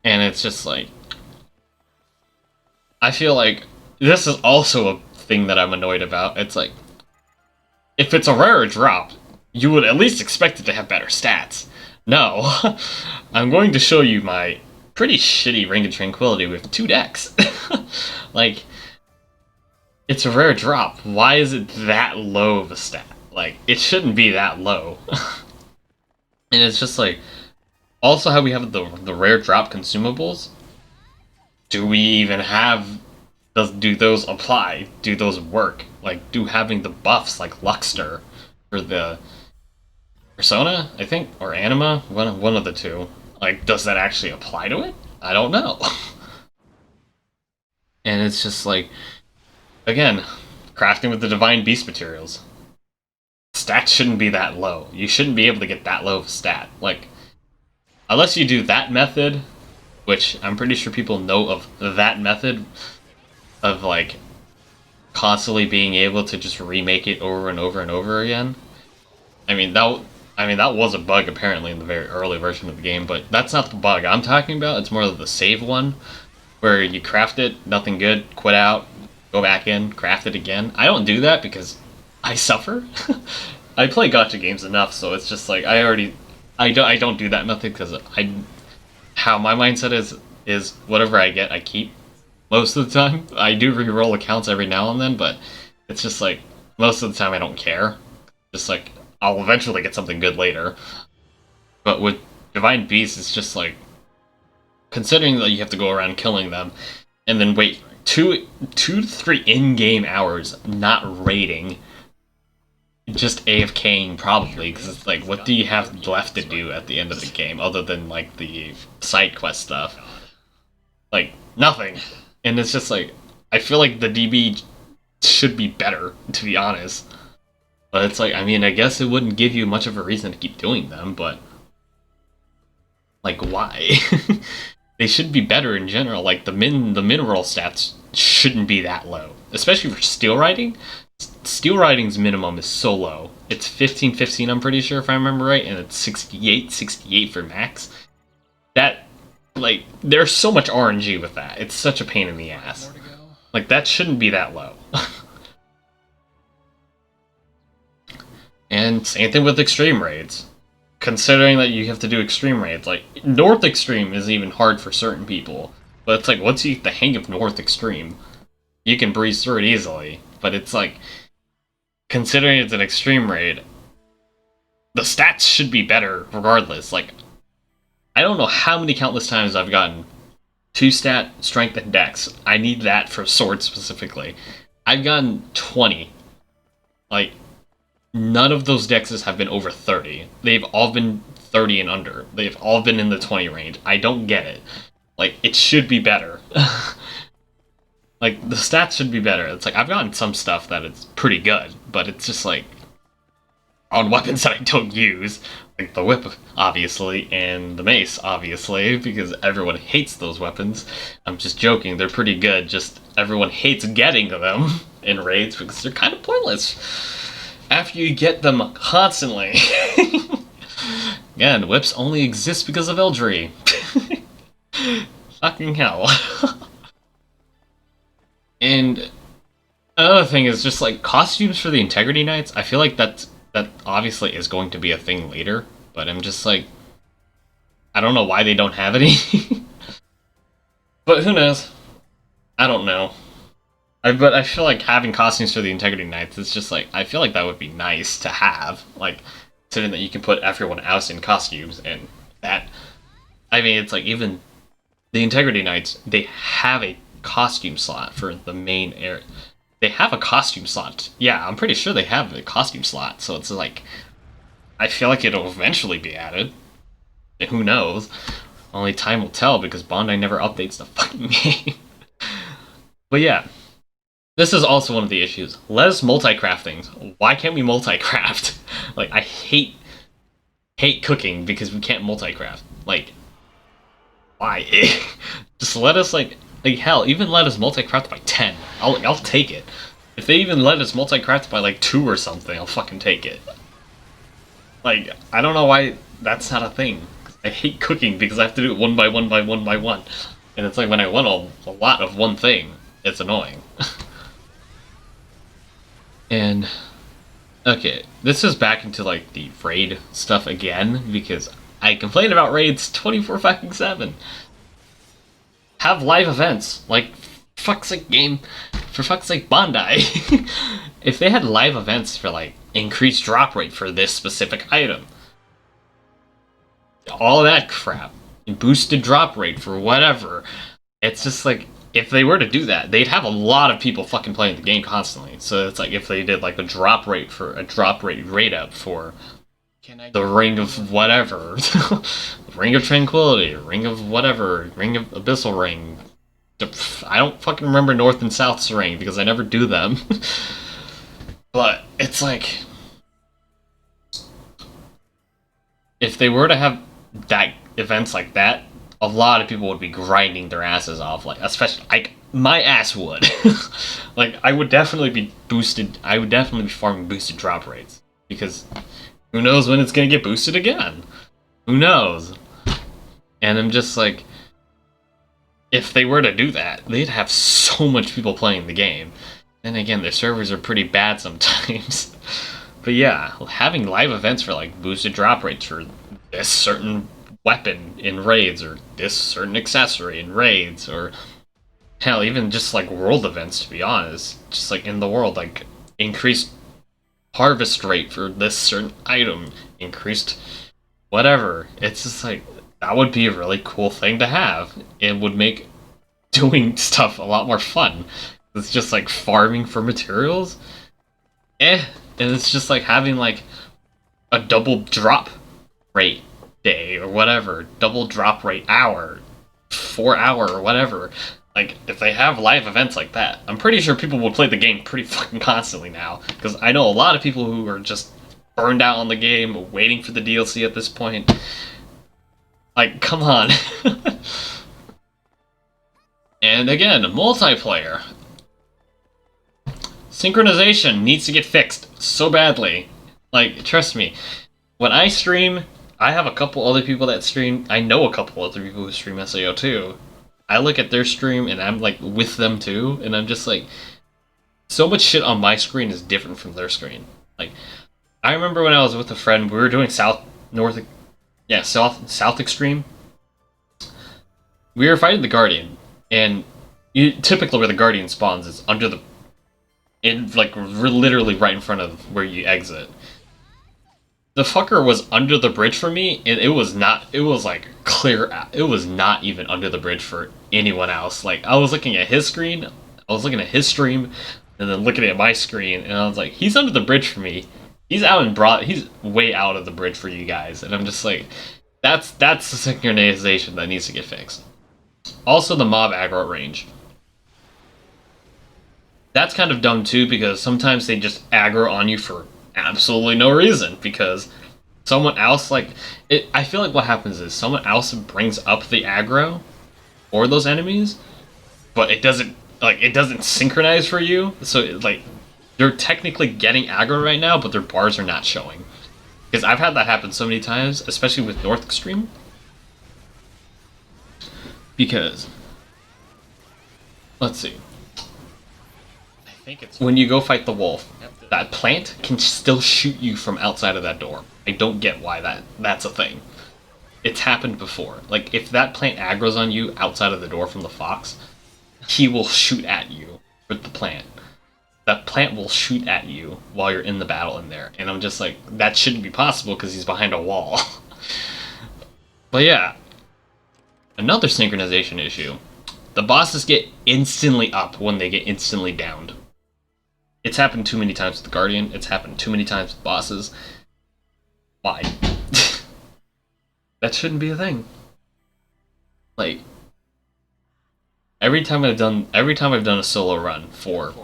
And it's just like I feel like this is also a thing that I'm annoyed about. It's like if it's a rarer drop, you would at least expect it to have better stats. No. I'm going to show you my pretty shitty Ring of Tranquility with 2 decks. Like it's a rare drop. Why is it that low of a stat? Like it shouldn't be that low. And it's just like, also how we have the rare drop consumables. Do we even have? Do those apply? Do those work? Like, do having the buffs like Luxter for the Persona, I think, or Anima, one of the two. Like, does that actually apply to it? I don't know. And it's just like, again, crafting with the Divine Beast materials. Stats shouldn't be that low. You shouldn't be able to get that low of a stat. Like, unless you do that method, which I'm pretty sure people know of that method of like constantly being able to just remake it over and over and over again. I mean that was a bug apparently in the very early version of the game, but that's not the bug I'm talking about. It's more of the save one, where you craft it, nothing good, quit out, go back in, craft it again. I don't do that because I suffer. I play gacha games enough, so it's just like I don't do that method because how my mindset is whatever I get I keep most of the time. I do re-roll accounts every now and then, but it's just like most of the time I don't care. Just like I'll eventually get something good later. But with Divine Beast, it's just like considering that you have to go around killing them and then wait 2 to 3 in-game hours not raiding, just AFKing probably, because it's like, what do you have left to do at the end of the game other than like the side quest stuff? Like nothing. And it's just like I feel like the DB should be better, to be honest. But it's like, I mean, I guess it wouldn't give you much of a reason to keep doing them, but like why? They should be better in general. Like the mineral stats shouldn't be that low, especially for steel riding. Steel riding's minimum is so low. It's 15, I'm pretty sure if I remember right, and it's 68 for max. That, like, there's so much RNG with that. It's such a pain in the ass. Like, that shouldn't be that low. And same thing with extreme raids. Considering that you have to do extreme raids, like, North Extreme is even hard for certain people. But it's like, once you get the hang of North Extreme, you can breeze through it easily. But it's like, considering it's an extreme raid, the stats should be better regardless. Like, I don't know how many countless times I've gotten 2-stat strength and dex. I need that for swords specifically. I've gotten 20. Like, none of those dexes have been over 30. They've all been 30 and under. They've all been in the 20 range. I don't get it. Like, it should be better. Like, the stats should be better. It's like, I've gotten some stuff that it's pretty good, but it's just like, on weapons that I don't use, like the whip, obviously, and the mace, obviously, because everyone hates those weapons. I'm just joking, they're pretty good, just everyone hates getting them in raids because they're kind of pointless after you get them constantly. Again, whips only exist because of Eldry. Fucking hell. And Another thing is just like costumes for the Integrity Knights. I feel like that obviously is going to be a thing later, but I'm just like, I don't know why they don't have any. But who knows? I don't know. But I feel like having costumes for the Integrity Knights, it's just like, I feel like that would be nice to have. Like, considering that you can put everyone else in costumes, and that, I mean, it's like, even the Integrity Knights, they have a costume slot for the main area. They have a costume slot. Yeah, I'm pretty sure they have a costume slot, so it's like, I feel like it'll eventually be added. And who knows? Only time will tell, because Bandai never updates the fucking game. But yeah. This is also one of the issues. Let us multi-craft things. Why can't we multi-craft? Like, I hate cooking because we can't multi-craft. Like, why? Just let us, like hell, even let us multi-craft by 10. I'll take it. If they even let us multi-craft by like 2 or something, I'll fucking take it. Like, I don't know why that's not a thing. I hate cooking because I have to do it one by one by one by one. And it's like when I want a lot of one thing, it's annoying. And okay, this is back into like the raid stuff again, because I complain about raids 24/7. Have live events, like fuck's sake game, for fuck's sake Bandai. If they had live events for like increased drop rate for this specific item, all that crap, boosted drop rate for whatever, it's just like, if they were to do that, they'd have a lot of people fucking playing the game constantly. So it's like if they did like a drop rate rate up for the Ring of whatever, Ring of Tranquility, Ring of whatever, Ring of Abyssal Ring. I don't fucking remember North and South's ring because I never do them. But it's like, if they were to have that events like that, a lot of people would be grinding their asses off, like, especially, like, my ass would. Like, I would definitely be farming boosted drop rates, because who knows when it's gonna get boosted again? Who knows? And I'm just like, if they were to do that, they'd have so much people playing the game. And again, their servers are pretty bad sometimes. But yeah, having live events for, like, boosted drop rates for this certain weapon in raids, or this certain accessory in raids, or hell, even just like world events, to be honest, just like in the world, like increased harvest rate for this certain item, increased whatever. It's just like, that would be a really cool thing to have. It would make doing stuff a lot more fun. It's just like farming for materials, and it's just like having like a double drop rate day or whatever, double drop rate hour, 4 hour or whatever. Like, if they have live events like that, I'm pretty sure people will play the game pretty fucking constantly now, because I know a lot of people who are just burned out on the game, waiting for the DLC at this point. Like, come on. And again, multiplayer. Synchronization needs to get fixed so badly. Like, trust me, when I stream, I have a couple other people that stream. I know a couple other people who stream SAO too. I look at their stream and I'm like with them too, and I'm just like, so much shit on my screen is different from their screen. Like, I remember when I was with a friend, we were doing South Extreme. We were fighting the Guardian, and typically where the Guardian spawns is under the, literally right in front of where you exit. The fucker was under the bridge for me, and it was not even under the bridge for anyone else. Like, I was looking at his screen, I was looking at his stream, and then looking at my screen, and I was like, he's under the bridge for me. He's way out of the bridge for you guys. And I'm just like, that's the synchronization that needs to get fixed. Also, the mob aggro range. That's kind of dumb too, because sometimes they just aggro on you for absolutely no reason, because someone else, I feel like what happens is someone else brings up the aggro for those enemies, but it doesn't synchronize for you, so they're technically getting aggro right now, but their bars are not showing. Because I've had that happen so many times, especially with North Extreme. Because, let's see, I think it's when you go fight the wolf, have to- that plant can still shoot you from outside of that door. I don't get why that's a thing. It's happened before. Like, if that plant aggroes on you outside of the door from the fox, he will shoot at you with the plant. That plant will shoot at you while you're in the battle in there. And I'm just like, that shouldn't be possible because he's behind a wall. But yeah, another synchronization issue. The bosses get instantly up when they get instantly downed. It's happened too many times with the Guardian. It's happened too many times with bosses. Why? That shouldn't be a thing. Like, every time I've done a solo run for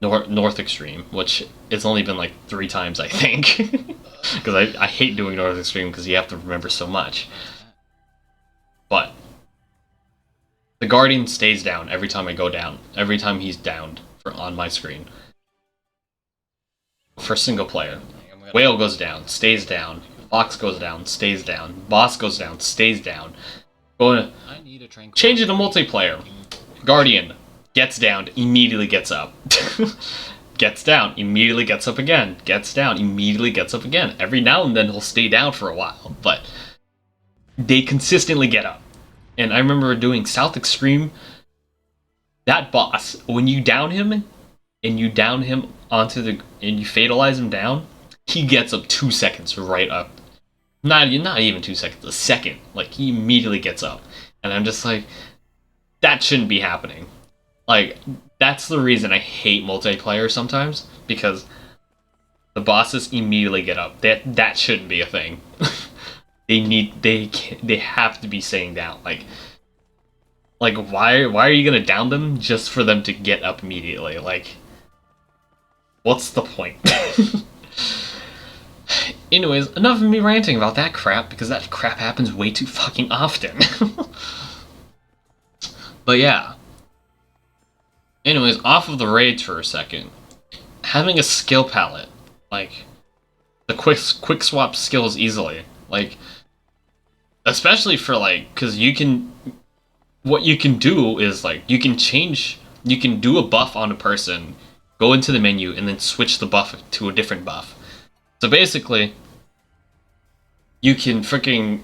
North Extreme, which it's only been like 3 times, I think, because I hate doing North Extreme because you have to remember so much. But the Guardian stays down every time I go down. Every time he's downed on my screen. For single player, Whale goes down, stays down. Fox goes down, stays down. Boss goes down, stays down. Change it to multiplayer. Guardian gets down, immediately gets up. Gets down, immediately gets up again. Gets down, immediately gets up again. Every now and then he'll stay down for a while, but they consistently get up. And I remember doing South Extreme. That boss, when you down him, and you down him and you fatalize him down, he gets up 2 seconds right up. Not even 2 seconds, a second. Like, he immediately gets up. And I'm just like, that shouldn't be happening. Like, that's the reason I hate multiplayer sometimes, because the bosses immediately get up. That shouldn't be a thing. They have to be staying down. Like why are you gonna down them just for them to get up immediately? Like, what's the point? Anyways, enough of me ranting about that crap, because that crap happens way too fucking often. But yeah. Anyways, off of the raids for a second. Having a skill palette, like, the quick swap skills easily. Like, especially for, like, because what you can do is, like, you can do a buff on a person, go into the menu, and then switch the buff to a different buff. So basically, you can freaking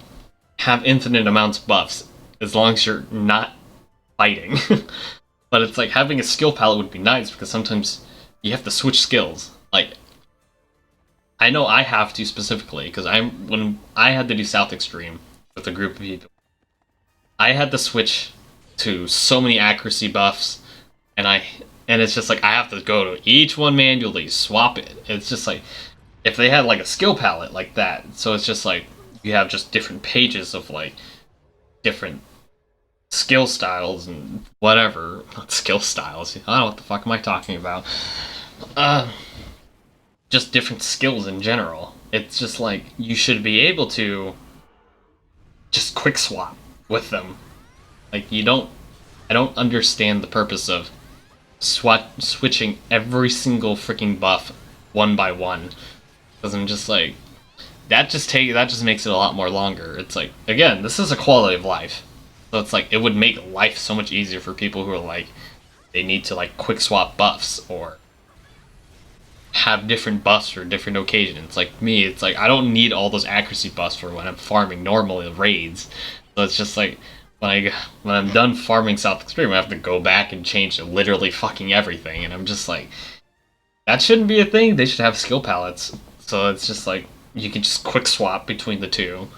have infinite amounts of buffs as long as you're not fighting. But it's like, having a skill palette would be nice, because sometimes you have to switch skills. Like, I know I have to specifically, because when I had to do South Extreme with a group of people, I had to switch to so many accuracy buffs, and it's just like, I have to go to each one manually, swap it. It's just like, if they had like a skill palette like that, so it's just like, you have just different pages of like different skill styles and whatever. Not skill styles, I don't know what the fuck am I talking about. Just different skills in general. It's just like, you should be able to just quick swap with them. Like, I don't understand the purpose of switching every single freaking buff one by one. Because I'm just like, that just makes it a lot more longer. It's like, again, this is a quality of life. So it's like, it would make life so much easier for people who are like, they need to like quick swap buffs or have different buffs for different occasions. Like me, it's like, I don't need all those accuracy buffs for when I'm farming normally raids. So it's just like, when I'm done farming South Extreme, I have to go back and change literally fucking everything. And I'm just like, that shouldn't be a thing. They should have skill palettes. So it's just like, you can just quick swap between the two.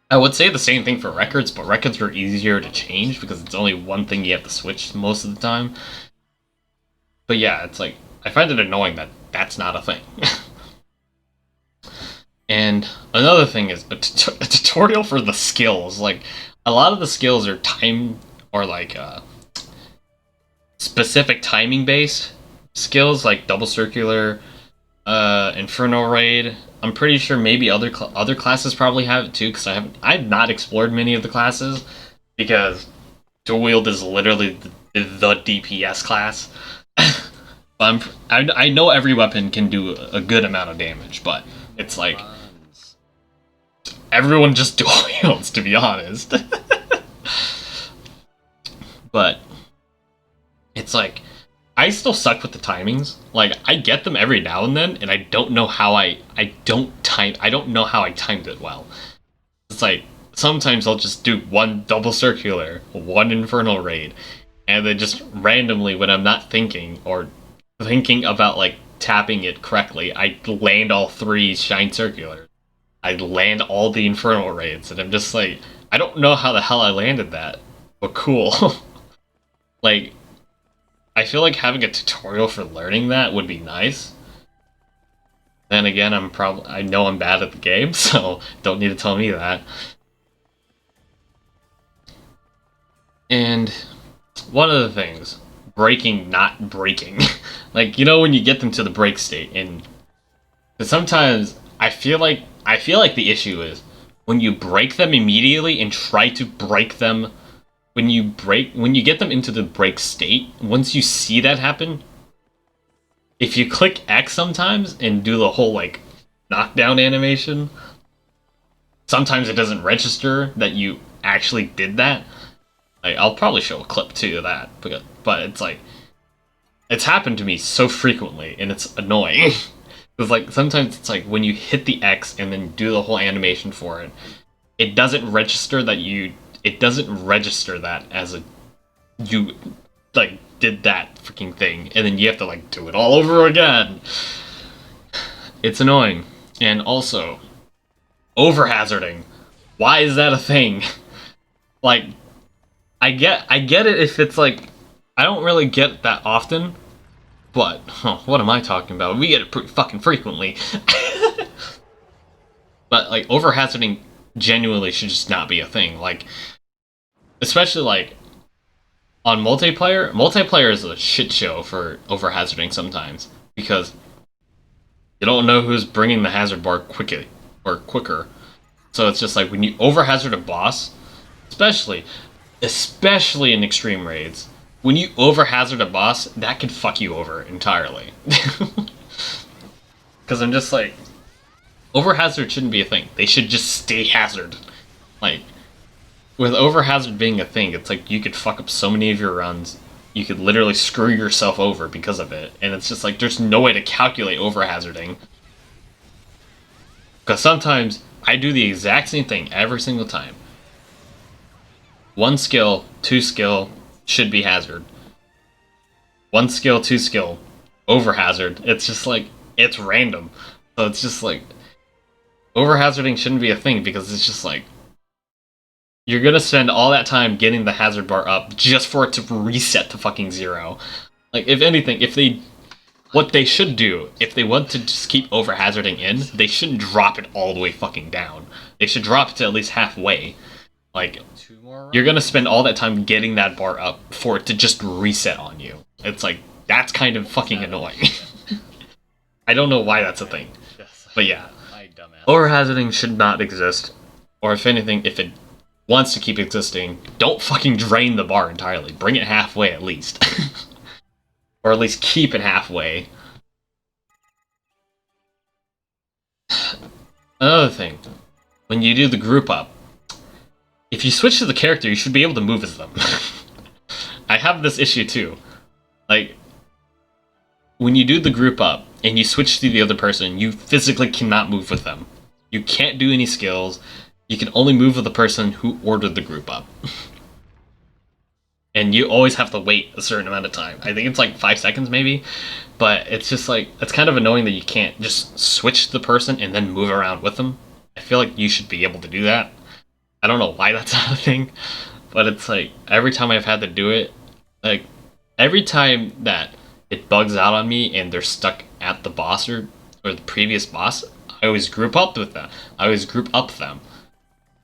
I would say the same thing for records, but records are easier to change because it's only one thing you have to switch most of the time. But yeah, it's like, I find it annoying that that's not a thing. And another thing is a tutorial for the skills. Like, a lot of the skills are time or like specific timing based skills, like double circular, Inferno Raid. I'm pretty sure maybe other classes probably have it too, because I've not explored many of the classes, because dual wield is literally the DPS class. I know every weapon can do a good amount of damage, but it's like, everyone just dual wields, to be honest. But it's like I still suck with the timings. Like I get them every now and then, and I don't know how I don't know how I timed it well. It's like sometimes I'll just do one double circular, one infernal raid, and then just randomly when I'm not thinking or thinking about like tapping it correctly, I land all 3 shine circulars. I land all the infernal raids, and I'm just like, I don't know how the hell I landed that, but cool. Like, I feel like having a tutorial for learning that would be nice. Then again, I know I'm bad at the game, so don't need to tell me that. And one of the things, breaking, not breaking. Like, you know when you get them to the break state, and sometimes I feel like the issue is when you break them immediately and try to break them when you get them into the break state, once you see that happen, if you click X sometimes and do the whole like knockdown animation, sometimes it doesn't register that you actually did that. Like, I'll probably show a clip too of that, but it's like it's happened to me so frequently and it's annoying. Because like sometimes it's like when you hit the X and then do the whole animation for it, it doesn't register that as a you like did that freaking thing, and then you have to like do it all over again. It's annoying. And also overhazarding. Why is that a thing? Like I get it if it's like I don't really get it that often, but what am I talking about? We get it pretty fucking frequently. But like overhazarding genuinely should just not be a thing. Like especially like on multiplayer. Multiplayer is a shit show for overhazarding sometimes because you don't know who's bringing the hazard bar quicker. So it's just like when you overhazard a boss, especially in extreme raids, when you overhazard a boss, that could fuck you over entirely. Because I'm just like, overhazard shouldn't be a thing. They should just stay hazard. Like, with overhazard being a thing, it's like you could fuck up so many of your runs. You could literally screw yourself over because of it. And it's just like, there's no way to calculate overhazarding. Because sometimes I do the exact same thing every single time. 1 skill, 2 skill, should be hazard. 1 skill, 2 skill, overhazard. It's just like, it's random. So it's just like, overhazarding shouldn't be a thing because it's just like, you're gonna spend all that time getting the hazard bar up just for it to reset to fucking 0. Like, if anything, what they should do, if they want to just keep overhazarding in, they shouldn't drop it all the way fucking down. They should drop it to at least halfway. Like, you're gonna spend all that time getting that bar up for it to just reset on you. It's like, that's kind of fucking annoying. I don't know why that's a thing. But yeah. Overhazarding should not exist. Or if anything, if it wants to keep existing, don't fucking drain the bar entirely. Bring it halfway at least. Or at least keep it halfway. Another thing. When you do the group up, if you switch to the character, you should be able to move as them. I have this issue too. Like, when you do the group up and you switch to the other person, you physically cannot move with them. You can't do any skills. You can only move with the person who ordered the group up. And you always have to wait a certain amount of time. I think it's like 5 seconds maybe. But it's just like, it's kind of annoying that you can't just switch the person and then move around with them. I feel like you should be able to do that. I don't know why that's not a thing. But it's like, every time I've had to do it, like, every time that it bugs out on me and they're stuck at the boss or the previous boss, I always group up with them.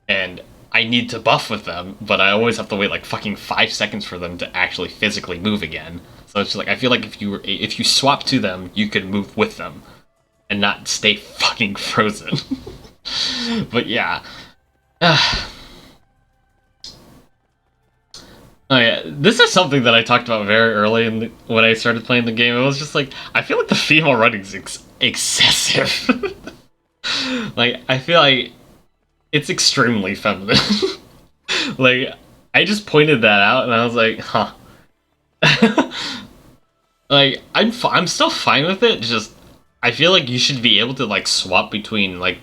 And I need to buff with them, but I always have to wait like fucking 5 seconds for them to actually physically move again. So it's just like, I feel like if you swap to them, you could move with them and not stay fucking frozen. But yeah. Oh yeah, this is something that I talked about very early when I started playing the game. It was just like, I feel like the female running is excessive. Like, I feel like it's extremely feminine. Like, I just pointed that out and I was like, huh. Like I'm still fine with it. Just I feel like you should be able to like swap between like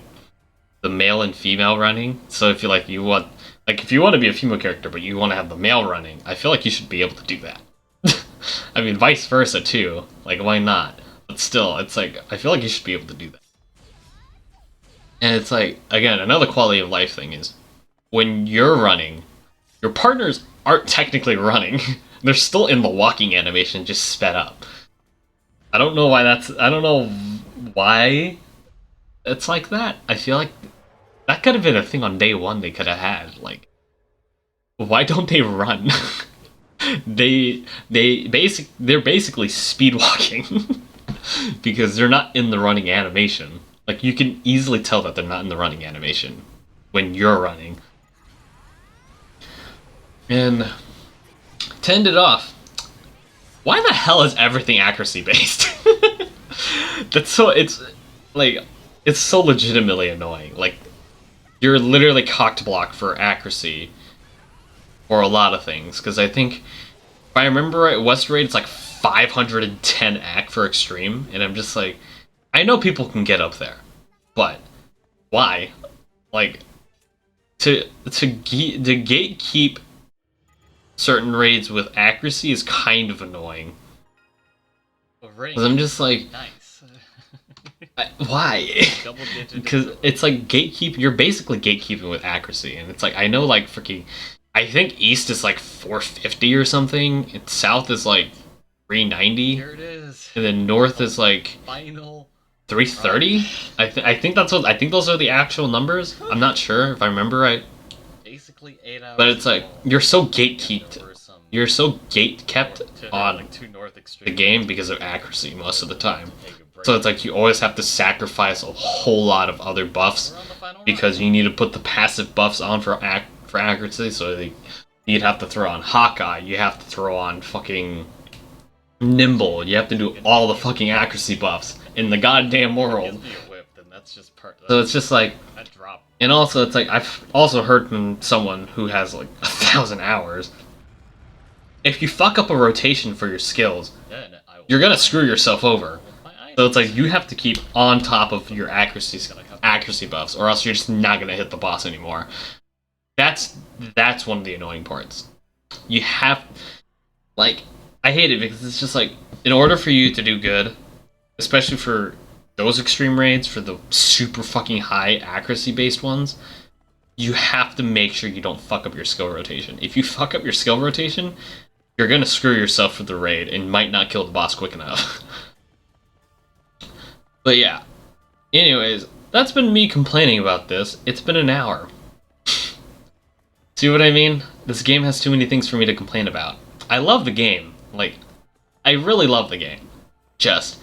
the male and female running. So if you like you want like if you want to be a female character but you want to have the male running, I feel like you should be able to do that. I mean, vice versa too. Like why not? But still, it's like I feel like you should be able to do that. And it's like again, another quality of life thing is when you're running, your partners aren't technically running. They're still in the walking animation, just sped up. I don't know why that's. I don't know why it's like that. I feel like that could have been a thing on day one. They could have had like, why don't they run? They're basically speed walking because they're not in the running animation. Like you can easily tell that they're not in the running animation when you're running. And to end it off, why the hell is everything accuracy based? That's so it's like it's so legitimately annoying. Like you're literally cocked blocked for accuracy for a lot of things. Because I think if I remember right, West Raid it's like 510 AC for extreme, and I'm just like, I know people can get up there, but why? Like to gatekeep certain raids with accuracy is kind of annoying. Because I'm just like, nice. Why? Because it's like gatekeep. You're basically gatekeeping with accuracy, and it's like I know like freaking. I think East is like 450 or something. And South is like 390. Here it is. And then North is like final 330. I think that's what I think those are the actual numbers. I'm not sure if I remember right. Basically 8 hours. But it's like you're so gatekept. You're so gate kept on like the game because of accuracy most of the time. So it's like you always have to sacrifice a whole lot of other buffs because you need to put the passive buffs on for accuracy. So you'd have to throw on Hawkeye, you have to throw on fucking Nimble, you have to do all the fucking accuracy buffs in the goddamn world. So it's just like, and also it's like I've also heard from someone who has like 1,000 hours. If you fuck up a rotation for your skills, you're gonna screw yourself over. So it's like you have to keep on top of your accuracy buffs, or else you're just not gonna hit the boss anymore. That's one of the annoying parts. You have, like, I hate it because it's just like, in order for you to do good, especially for those extreme raids, for the super fucking high accuracy based ones, you have to make sure you don't fuck up your skill rotation. If you fuck up your skill rotation, you're gonna screw yourself for the raid and might not kill the boss quick enough. But yeah. Anyways, that's been me complaining about this. It's been an hour. See what I mean? This game has too many things for me to complain about. I love the game. Like, I really love the game. Just,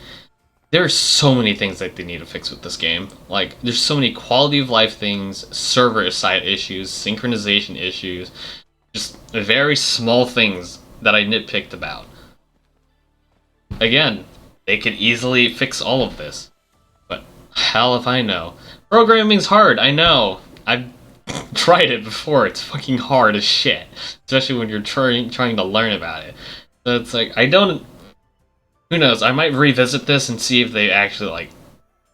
there's so many things that they need to fix with this game. Like, there's so many quality of life things, server side issues, synchronization issues, just very small things that I nitpicked about. Again, they could easily fix all of this. But hell if I know. Programming's hard, I know. I've tried it before, it's fucking hard as shit. Especially when you're trying to learn about it. So it's like, I don't... Who knows, I might revisit this and see if they actually, like,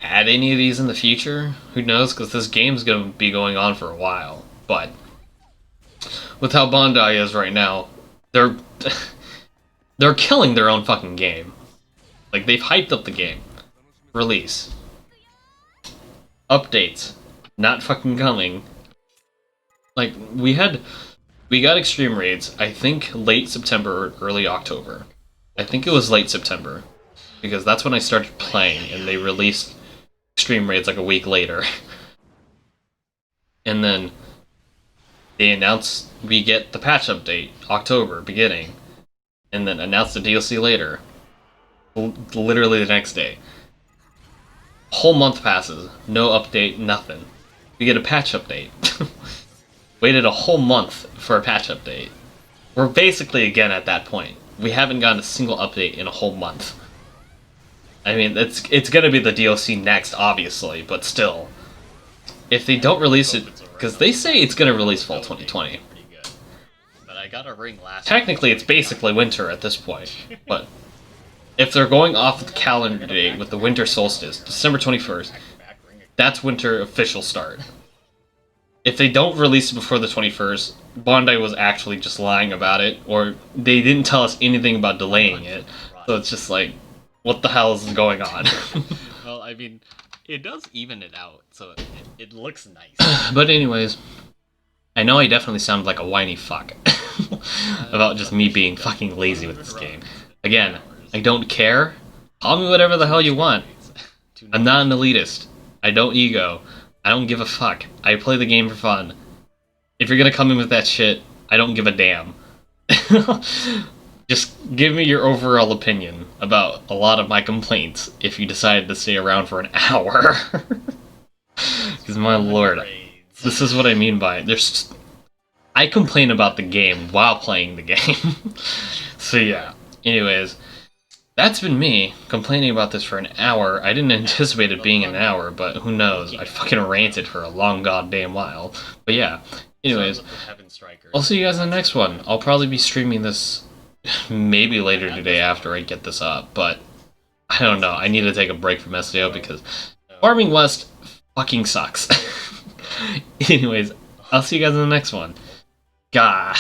add any of these in the future. Who knows, because this game's gonna be going on for a while. But, with how Bandai is right now, they're killing their own fucking game. Like, they've hyped up the game. Release. Updates. Not fucking coming. Like, we got Extreme Raids, I think late September or early October. I think it was late September. Because that's when I started playing, and they released Extreme Raids like a week later. And then they announced we get the patch update, October, beginning. And then announced the DLC later. Literally the next day. Whole month passes, no update, nothing. We get a patch update. Waited a whole month for a patch update. We're basically again at that point. We haven't gotten a single update in a whole month. I mean, it's gonna be the DLC next, obviously, but still. If they don't release it, because they say it's gonna release fall 2020. I got a ring last. Technically, it's basically winter at this point, but if they're going off the calendar date with the winter solstice, December 21st, that's winter official start. If they don't release it before the 21st, Bondi was actually just lying about it, or they didn't tell us anything about delaying it, so it's just like, what the hell is going on? Well, I mean, it does even it out, so it looks nice. But anyways, I know I definitely sound like a whiny fuck about just me being fucking lazy with this game. Again, I don't care. Call me whatever the hell you want. I'm not an elitist. I don't ego. I don't give a fuck. I play the game for fun. If you're gonna come in with that shit, I don't give a damn. Just give me your overall opinion about a lot of my complaints if you decided to stay around for an hour. Because my lord, this is what I mean by it. I complain about the game while playing the game. So yeah, anyways, that's been me complaining about this for an hour. I didn't anticipate it being an hour, but who knows? I fucking ranted for a long goddamn while. But yeah, anyways, I'll see you guys in the next one. I'll probably be streaming this maybe later today after I get this up, but I don't know. I need to take a break from SAO because Farming West fucking sucks. Anyways, I'll see you guys in the next one. Gah.